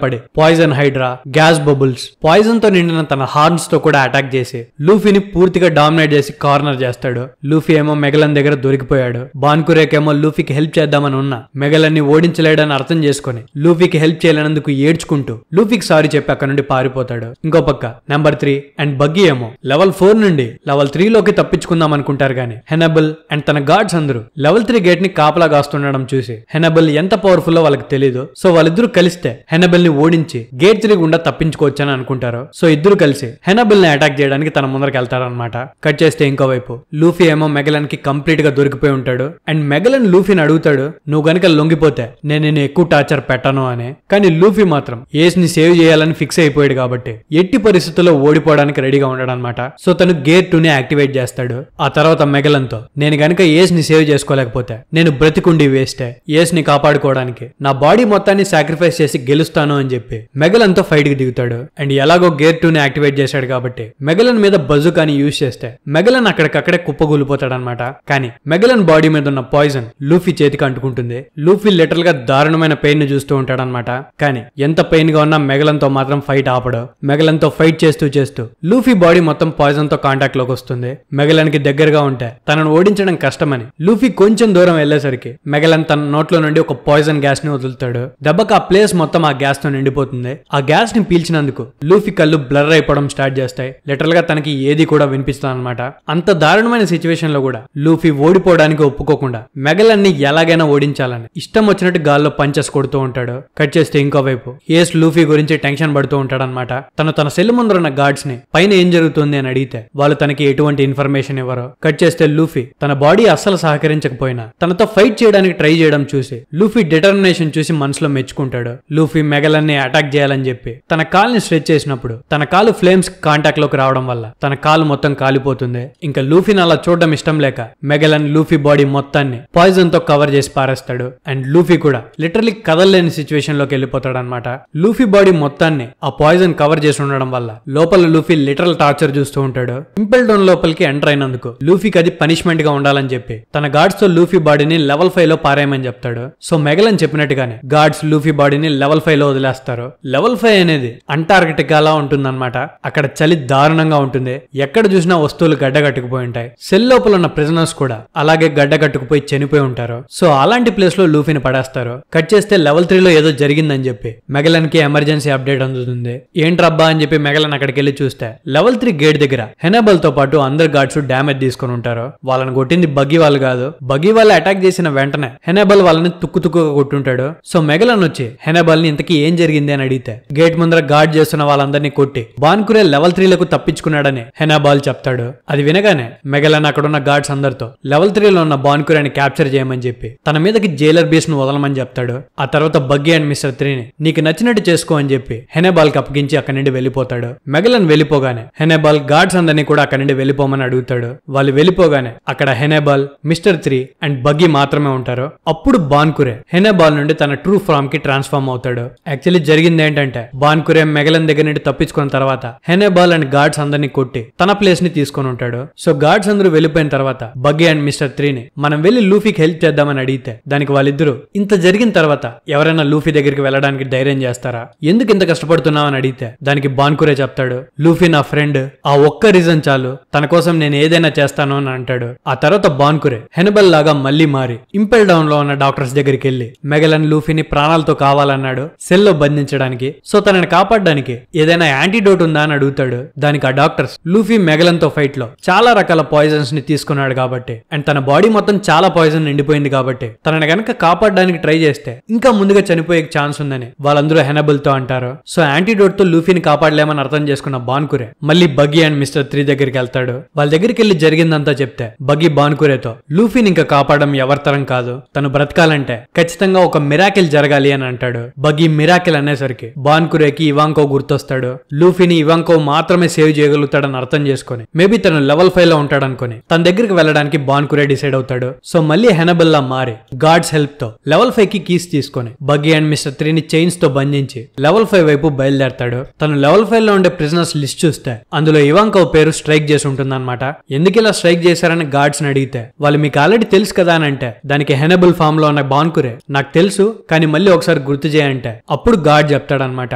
పడి poison hydra, gas bubbles, poison తో నిండిన తన హార్న్స్ తో కూడా అటాక్ చేసి లూఫీని పూర్తిగా డామినేట్ చేసి కార్నర్ చేస్తాడు. లూఫీ ఏమో మెగలన్ దగ్గర దొరికిపోయాడు. బాన్కురేకేమో లూఫీకి హెల్ప్ చేద్దామని ఉన్నా మెగలన్ ని ఓడించలేడని అర్థం చేసుకుని లూఫీకి హెల్ప్ చేయలేనందుకు ఏడ్చుకుంటూ లూఫీకి సారీ చెప్పి అక్కడ నుండి పారిపోతాడు. ఇంకో పక్క నెంబర్ 3 అండ్ బగ్గీ ఏమో లెవెల్ 4 నుండి లెవెల్ 3 లోకి తప్పించుకుందాం అనుకుంటారు గానీ హెనబుల్ అండ్ తన గార్డ్స్ అందరూ లెవెల్ 3 గేట్ ని కాపలా కాస్తుండడం చూసి హెనబుల్ ఎంత పవర్ఫుల్ లో వాళ్ళకి తెలీదు. సో వాళ్ళిద్దరూ కలిస్తే హెనబుల్ ని ఓడించి గేట్ 3 గుండా తప్పించుకోవచ్చని అనుకుంటారు. సో ఇద్దరు కలిసి హెనబుల్ ని అటాక్ చేయడానికి తన ముందరికి వెళ్తారనమాట. కట్ చేస్తే ఇంకో వైపు లూఫీ ఏమో మెగలన్ కి కంప్లీట్ గా దొరికిపోయి ఉంటాడు. అండ్ మెగలన్ లూఫీని అడుగుతాడు, నువ్వు గనుక లొంగిపోతే నేను నిన్ను ఎక్కువ టార్చర్ పెట్టను అని. కానీ లూఫీ మాత్రం ఏస్ ని సేవ్ చేయాలని ఫిక్స్ అయిపోయాడు కాబట్టి ఎట్టి పరిస్థితుల్లో ఓడిపోవడానికి రెడీగా ఉన్నాడు అనమాట. సో తను గేట్ 2 ని యాక్టివేట్ చేస్తాడు. ఆ తర్వాత మెగలన్ తో నేను గనుక ఏస్ ని సేవ్ చేసుకోలేకపోతే నేను బ్రతికుండి వేస్టే, ఏస్ ని కాపాడుకోవడానికి నా బాడీ మొత్తాన్ని సాక్రిఫైస్ చేసి గెలుస్తాను అని చెప్పి మెగలన్ తో ఫైట్ కి దిగుతాడు. అండ్ ఎలాగో గేట్ 2 ని యాక్టివేట్ చేశాడు కాబట్టి మెగలన్ మీద బజుకాని యూజ్ చేస్తే మెగలన్ అక్కడికక్కడే కుప్పగూలిపోతాడు అనమాట. కానీ మెగలన్ బాడీ మీద ఉన్న పాయిజన్ లూఫీ చేతికి అంటుకుంటుంది. లూఫీ లిటరల్ గా దారుణమైన పెయిన్ ని చూస్తూ ఉంటాడు అనమాట. కానీ ఎంత పెయిన్ గా ఉన్నా మెగలన్ తో మాత్రం ఫైట్ ఆపడు. మెగలన్ తో ఫైట్ చేస్తూ లూఫీ బాడీ మొత్తం పాయిజన్ తో కాంటాక్ట్ లోకి వస్తుంది. మెగలన్ కి దగ్గరగా ఉంటే తనను ఓడించడం కష్టమని లూఫీ కొంచెం దూరం వెళ్లేసరికి మెగలన్ తన నోట్లో నుండి ఒక పాయిజన్ గ్యాస్ ని వదులుతాడు. దెబ్బకి ఆ ప్లేస్ మొత్తం ఆ గ్యాస్ తో నిండిపోతుంది. ఆ గ్యాస్ ని పీల్చినందుకు లూఫీ కళ్ళు బ్లర్ అయిపోవడం స్టార్ట్ చేస్తాయి. లిటరల్ గా తనకి ఏది కూడా వినిపిస్తుంది అనమాట. అంత దారుణమైన సిచ్యువేషన్ లో కూడా లూఫీ ఓడిపోవడానికి ఒప్పుకోకుండా మెగలన్ ని ఎలాగైనా ఓడించాలని ఇష్టం వచ్చినట్టు గాల్లో పంచెస్ కొడుతూ ఉంటాడు. కట్ చేస్తే ఇంకో వైపు ఏస్ లూఫీ గురించి టెన్షన్ పడుతూ ఉంటాడు అనమాట. తన సెల్ ముందర ఉన్న గార్డ్స్ ని పైన ఏం జరుగుతుంది అని అడిగితే వాళ్ళు తనకి ఎటువంటి ఎలాంటి ఇన్ఫర్మేషన్ ఇవ్వరు. కట్ చేస్తే లూఫీ తన బాడీ అస్సలు సహకరించకపోయినా తనతో ఫైట్ చేయడానికి ట్రై చేయడం చూసి లూఫీ డిటర్మినేషన్ చూసి మనసులో మెచ్చుకుంటాడు. లూఫీ మెగలన్ ని అటాక్ చేయాలని చెప్పి తన కాలుని స్ట్రెచ్ చేసినప్పుడు తన కాలు ఫ్లేమ్స్ కాంటాక్ట్ లోకి రావడం వల్ల తన కాలు మొత్తం కాలిపోతుంది. ఇంకా లూఫీని అలా చూడడం ఇష్టం లేక మెగలన్ లూఫీ బాడీ మొత్తాన్ని పాయిజన్ తో కవర్ చేసి పారేస్తాడు. అండ్ లూఫీ కూడా లిటరలీ కదలలేని సిచ్యువేషన్ లోకి వెళ్ళిపోతాడు అనమాట. లూఫీ బాడీ మొత్తాన్ని ఆ పాయిజన్ కవర్ చేసి ఉండడం వల్ల లోపల లూఫీ లిటరల్ టార్చర్ చూస్తూ ఉంటాడు. ఇంపెల్ డౌన్ లోపలికి ఎంటర్ అయినందుకు లూఫీకి అది పనిష్మెంట్ గా ఉండాలని చెప్పి తన గార్డ్స్ తో లూఫీ బాడీని లెవెల్ 5 లో పారేయమని చెప్తాడు. సో మెగలన్ చెప్పినట్టుగానే గార్డ్స్ లూఫీ బాడీని లెవెల్ 5 లో వదిలేస్తారు. లెవెల్ 5 అనేది అంటార్కిటికా లా ఉంటుందన్నమాట. అక్కడ చలి దారుణంగా ఉంటుంది. ఎక్కడ చూసినా వస్తువులు గడ్డ కట్టుకుపోయి ఉంటాయి. సెల్ లోపల ఉన్న ప్రిజనర్స్ కూడా అలాగే గడ్డ కట్టుకుపోయి చనిపోయి ఉంటారు. సో అలాంటి ప్లేస్ లో లూఫీని పడేస్తారు. కట్ చేస్తే లెవెల్ 3 లో ఏదో జరిగిందని చెప్పి మెగలన్ కి ఎమర్జెన్సీ అప్డేట్ అందుతుంది. ఏంట్రబ్బా అని చెప్పి మెగలన్ అక్కడికి వెళ్ళి చూస్తే లెవెల్ 3 గేట్ దగ్గర హెనబల్ తో పాటు అందరు గార్డ్స్ డ్యామేజ్ తీసుకుని ఉంటారు. వాళ్ళని కొట్టింది బగ్గీ వాళ్ళు కాదు. బగ్గీ వాళ్ళు అటాక్ చేసిన వెంటనే హెనబల్ వాళ్ళని తుక్కుగా కొట్టుంటాడు. సో మెగలన్ వచ్చి హెనబల్ ని ఇంతకీ ఏం జరిగింది అని అడిగితే గేట్ ముందర గార్డ్ చేస్తున్న వాళ్ళందరినీ కొట్టి బాన్కురే లెవెల్ 3 లకు తప్పించుకున్నాడని హెనబాల్ చెప్తాడు. అది వినగానే మెగలన్ అక్కడున్న గార్డ్స్ అందరితో లెవెల్ 3 లో ఉన్న బాన్కురేని క్యాప్చర్ చేయమని చెప్పి తన మీదకి జైలర్ బీస్ ను వదలమని చెప్తాడు. ఆ తర్వాత బగ్గీ అండ్ మిస్టర్ 3ని నీకు నచ్చినట్టు చేసుకో అని చెప్పి హెనబాల్ కి అప్పగించి అక్కడి నుండి వెళ్ళిపోతాడు. మెగలన్ వెళ్ళిపోగానే హెనబాల్ గార్డ్స్ అందరినీ కూడా అక్కడి నుండి వెళ్ళిపోమని అడుగుతాడు. వాళ్ళు వెళ్ళిపోగానే అక్కడ హెనబాల్, మిస్టర్ 3 అండ్ బగ్గీ మాత్రమే ఉంటారు. అప్పుడు బాన్కురే హెనబాల్ నుండి తన ట్రూ ఫామ్ కి ట్రాన్స్ఫార్మ్ అవుతాడు. యాక్చువల్లీ జరిగింది ఏంటంటే బాన్కురే మెగలన్ దగ్గర నుండి తప్పించుకున్న తర్వాత హెనబాల్ అండ్ గార్డ్స్ అందరినీ కొట్టి తన ప్లేస్ ని తీసుకొని ఉంటాడు. సో గార్డ్స్ అందరూ వెళ్ళిపోయిన తర్వాత బగ్గీ అండ్ మిస్టర్ 3ని మనం వెళ్లి లూఫీకి హెల్ప్ చేద్దామని అడిగితే దానికి వాళ్ళిద్దరూ ఇంత జరిగిన తర్వాత ఎవరైనా లూఫీ దగ్గరికి వెళ్ళడానికి ధైర్యం చేస్తారా, ఎందుకు ఇంత కష్టపడుతున్నావు అని అడిగితే దానికి బాన్కురే చెప్తాడు లూఫీ నా ఫ్రెండ్, ఆ ఒక్క రీజన్ చాలు, తన కోసం నేను ఏదైనా చేస్తాను అని అంటాడు. ఆ తర్వాత బాన్కురే హెనబల్ లాగా మళ్ళీ మారి ఇంపెల్ డౌన్ లో ఉన్న డాక్టర్స్ దగ్గరికి వెళ్లి మెగలన్ లూఫీని ప్రాణాలతో కావాలన్నాడు సెల్ లో బంధించడానికి. సో తనని కాపాడడానికి ఏదైనా యాంటీడోట్ ఉందా అని అడుగుతాడు. దానికి ఆ డాక్టర్స్ లూఫీ మెగలన్ తో ఫైట్ లో చాలా రకాల పాయిజన్స్ ని తీసుకున్నాడు కాబట్టి అండ్ తన బాడీ మొత్తం చాలా పాయిజన్ నిండిపోయింది కాబట్టి తనని గనక కాపాడడానికి ట్రై చేస్తే ఇంకా ముందుగా చనిపోయే ఛాన్స్ ఉందని వాళ్ళందరూ హెనబల్ తో అంటారు. సో యాంటీడోట్ తో లూఫీని కాపాడలేమని అర్థం చేసుకున్న బాన్కురే మళ్ళీ బగ్గీ అండ్ మిస్టర్ 3 దగ్గరికి వెళ్తాడు. వాళ్ళ దగ్గరికి వెళ్లి జరిగిందంతా చెప్తే బగ్గీ బాన్కురేతో లూఫీని ఇంకా కాపాడడం ఎవరితరం కాదు, తను బ్రతకాలంటే ఖచ్చితంగా ఒక మిరాకిల్ జరగాలి అని అంటాడు. బగ్గీ మిరాకిల్ అనేసరికి బాన్కురేకి ఇవాంకో గుర్తొస్తాడు. లూఫీని ఇవాంకో మాత్రమే సేవ్ చేయగలుగుతాడని అర్థం చేసుకుని మేబీ తను లెవెల్ 5 లో ఉంటాడనుకుని తన దగ్గరికి వెళ్ళడానికి బాన్కురే డిసైడ్ అవుతాడు. సో మళ్ళీ హెనబల్ లా మారి గార్డ్స్ హెల్ప్ తో లెవెల్ 5 కి కీస్ తీసుకొని బగ్గీ అండ్ మిస్టర్ 3ని చైన్స్ తో బంధించి లెవెల్ 5 వైపు బయలుదేరతాడు. తను లెవెల్ 5 లో ఉండే ప్రిజనర్స్ లిస్ట్ చూస్తే అందులో ఇవాంకో పేరు స్ట్రైక్ చేసి ఉంటుందన్నమాట. ఎందుకు ఇలా స్ట్రైక్ చేశారని గార్డ్స్ ని అడిగితే వాళ్ళు మీకు ఆల్రెడీ తెలుసు కదా అని అంటే దానికి హెనబుల్ ఫామ్ లో ఉన్న బాన్కురే నాకు తెలుసు కానీ మళ్ళీ ఒకసారి గుర్తు చేయంటే అప్పుడు గార్డ్ చెప్తాడనమాట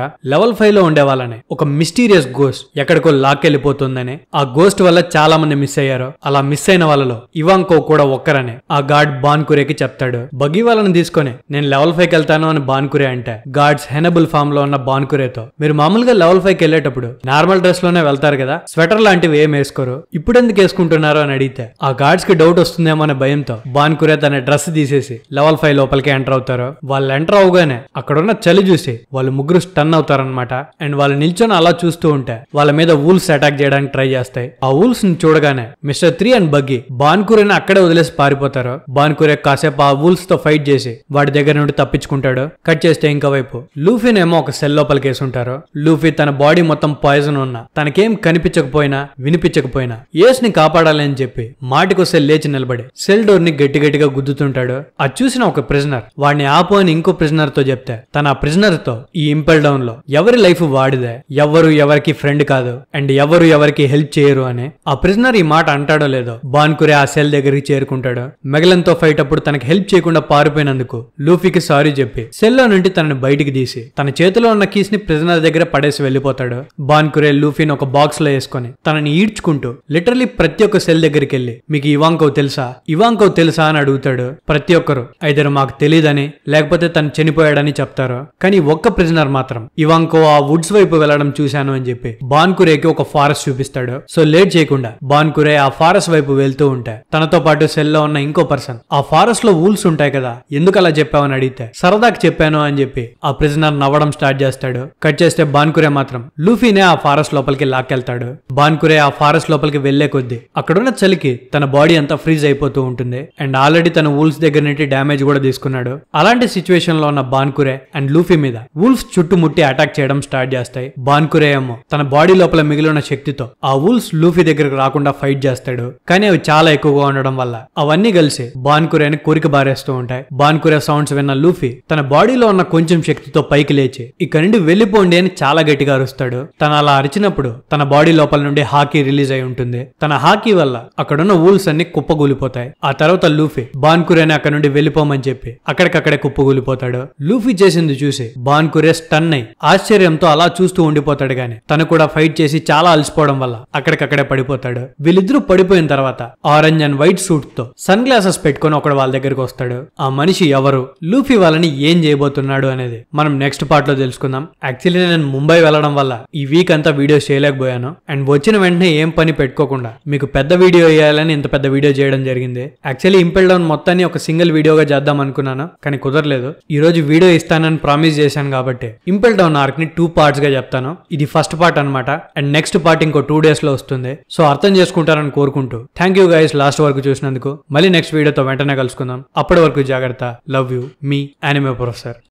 లెవెల్ 5 లో ఉండే వాళ్ళని ఒక మిస్టీరియస్ గోస్ట్ ఎక్కడికో లాక్కెళ్ళిపోతుందని, ఆ గోస్ట్ వల్ల చాలా మంది మిస్ అయ్యారు, అలా మిస్ అయిన వాళ్ళలో ఇవాంకో కూడా ఒక్కరని ఆ గార్డ్ బాన్కురేకి చెప్తాడు. బగ్గీ వాళ్ళని తీసుకొని నేను లెవెల్ 5 కి వెళ్తాను అని బాన్కురే అంటే గార్డ్స్ హెనబుల్ ఫామ్ లో ఉన్న బాన్కురేతో మీరు మామూలుగా లెవెల్ 5 కి వెళ్ళేటప్పుడు నార్మల్ డ్రెస్ లోనే వెళ్తారు కదా, స్వెటర్ లాంటివి ఏం వేసుకోరు, ఇప్పుడు ఎందుకు వేసుకుంటున్నారు అని అడిగితే ఆ గార్డ్స్ కి డౌట్ వస్తుందేమో అనే భయంతో బాన్కురే తన డ్రెస్ తీసేసి లెవెల్ 5 లోపలికి ఎంటర్ అవుతారు. వాళ్ళు ఎంటర్ అవగానే అక్కడున్న చలి చూసి వాళ్ళు ముగ్గురు స్టన్ అవుతారనమాట. అండ్ వాళ్ళు నిల్చొని అలా చూస్తూ ఉంటే వాళ్ళ మీద వూల్స్ అటాక్ చేయడానికి ట్రై చేస్తాయి. ఆ వూల్స్ ని చూడగానే మిస్టర్ 3 అండ్ బగ్గీ బాన్కురేని అక్కడే వదిలేసి పారిపోతారు. బాన్కురే కాసేపు ఆ వూల్స్ తో ఫైట్ చేసి వాడి దగ్గర నుండి తప్పించుకుంటాడు. కట్ చేస్తే ఇంకో వైపు లూఫీనేమో ఒక సెల్ లోపలికి వేసుంటారు. లూఫీ తన బాడీ మొత్తం పాయిజన్ ఉన్నా తనకేం కనిపించకపోయినా వినిపించకపోయినా ఏస్ ని కాపాడాలని చెప్పి మాటికొస్తే లేచి నిలబడి సెల్ డోర్ ని గట్టిగా గుద్దుతుంటాడు. అది చూసిన ఒక ప్రిజనర్ వాడిని ఆపు అని ఇంకో ప్రిజనర్ తో చెప్తే తన ఆ ప్రిజనర్ తో ఈ ఇంపెల్ డౌన్ లో ఎవరి లైఫ్ వాడిదే, ఎవరు ఎవరికి ఫ్రెండ్ కాదు అండ్ ఎవరు ఎవరికి హెల్ప్ చేయరు అని. ఆ ప్రిజనర్ ఈ మాట అంటాడో లేదో బాన్కురే ఆ సెల్ దగ్గరికి చేరుకుంటాడు. మెగలన్ తో ఫైట్ అప్పుడు తనకి హెల్ప్ చేయకుండా పారిపోయినందుకు లూఫీకి సారీ చెప్పి సెల్ లో నుండి తనని బయటికి తీసి తన చేతిలో ఉన్న కీస్ ని ప్రిజనర్ దగ్గర పడేసి వెళ్ళిపోతాడు. బాన్కురే లూఫీని ఒక బాక్స్ లో వేసుకొని తనని ఈడ్చుకుంటూ లిటరలీ ప్రతి ఒక్క సెల్ దగ్గరికి వెళ్ళి మీకు ఇవాంకో తెలుసా అని అడుగుతాడు. ప్రతి ఒక్కరు ఐదర్ మాకు తెలియదని లేకపోతే తను చనిపోయాడని చెప్తారు. కానీ ఒక్క ప్రిజనర్ మాత్రం ఇవాంకో ఆ వుడ్స్ వైపు వెళ్లడం చూశాను అని చెప్పి బాన్కురేకి ఒక ఫారెస్ట్ చూపిస్తాడు. సో లేట్ చేయకుండా బాన్కురే ఆ ఫారెస్ట్ వైపు వెళ్తూ ఉంటే తనతో పాటు సెల్ లో ఉన్న ఇంకో పర్సన్ ఆ ఫారెస్ట్ లో వూల్స్ ఉంటాయి కదా ఎందుకు అలా చెప్పావని అడిగితే సరదాకి చెప్పాను అని చెప్పి ఆ ప్రిజనర్ నవ్వడం స్టార్ట్ చేస్తాడు. కట్ చేస్తే బాన్కురే మాత్రం లూఫీనే ఆ ఫారెస్ట్ లోపలికి లాక్కెళ్తాడు. బాన్కురే ఆ ఫారెస్ట్ లోపలికి లోపలికి వెళ్లే కొద్దీ అక్కడున్న చలికి తన బాడీ అంతా ఫ్రీజ్ అయిపోతూ ఉంటుంది. అండ్ ఆల్రెడీ తన వూల్ఫ్స్ దగ్గర నుండి డ్యామేజ్ కూడా తీసుకున్నాడు. అలాంటి సిచ్యువేషన్ లో ఉన్న బాన్కురే అండ్ లూఫీ మీద వూల్ఫ్స్ చుట్టుముట్టి అటాక్ చేయడం స్టార్ట్ చేస్తాయి. బాన్కురే ఏమో తన బాడీ లోపల మిగిలిన శక్తితో ఆ వూల్ఫ్స్ లూఫీ దగ్గరకు రాకుండా ఫైట్ చేస్తాడు. కానీ అవి చాలా ఎక్కువగా ఉండడం వల్ల అవన్నీ కలిసి బాన్కురేని కొరికి బారేస్తూ ఉంటాయి. బాన్కురే సౌండ్స్ విన్న లూఫీ తన బాడీలో ఉన్న కొంచెం శక్తితో పైకి లేచి ఇక్కడ నుండి వెళ్లిపోండి అని చాలా గట్టిగా అరుస్తాడు. తను అలా అరిచినప్పుడు తన బాడీ లోపల నుండి హాకీ రిలీజ్ అయి ఉంటుంది. తన హాకీ వల్ల అక్కడున్న వూల్స్ అన్ని కుప్పగూలిపోతాయి. ఆ తర్వాత లూఫీ బాన్కురేని అక్కడ నుండి వెళ్లిపోమని చెప్పి అక్కడికక్కడే కుప్పగూలిపోతాడు. లూఫీ చేసింది చూసి బాన్కురే స్టన్ అయి ఆశ్చర్యంతో అలా చూస్తూ ఉండిపోతాడు. గాని తను కూడా ఫైట్ చేసి చాలా అలసిపోవడం వల్ల అక్కడికక్కడే పడిపోతాడు. వీళ్ళిద్దరూ పడిపోయిన తర్వాత ఆరెంజ్ అండ్ వైట్ సూట్ తో సన్ గ్లాసెస్ పెట్టుకుని ఒకడు వాళ్ళ దగ్గరకు వస్తాడు. ఆ మనిషి ఎవరు, లూఫీ వాళ్ళని ఏం చేయబోతున్నాడు అనేది మనం నెక్స్ట్ పార్ట్ లో తెలుసుకుందాం. యాక్చువల్లీ నేను ముంబై వెళ్ళడం వల్ల ఈ వీక్ అంతా వీడియోస్ చేయలేకపోయాను. అండ్ వచ్చిన వెంటనే ఏం పని పెట్టుకోకుండా మీకు పెద్ద వీడియో వేయాలని ఇంత పెద్ద వీడియో చేయడం జరిగింది. యాక్చువల్లీ ఇంపెల్ డౌన్ మొత్తాన్ని ఒక సింగిల్ వీడియోగా చేద్దాం అనుకున్నాను, కానీ కుదరలేదు. ఈ రోజు వీడియో ఇస్తానని ప్రామిస్ చేశాను కాబట్టి ఇంపెల్ డౌన్ ఆర్క్ ని 2 పార్ట్స్ గా చెప్తాను. ఇది ఫస్ట్ పార్ట్ అన్నమాట. అండ్ నెక్స్ట్ పార్ట్ ఇంకో 2 days లో వస్తుంది. సో అర్థం చేసుకుంటారని కోరుకుంటూ థ్యాంక్ యూ గైస్ లాస్ట్ వరకు చూసినందుకు. మళ్ళీ నెక్స్ట్ వీడియోతో వెంటనే కలుసుకుందాం. అప్పటి వరకు జాగ్రత్త. Love you, me anime professor.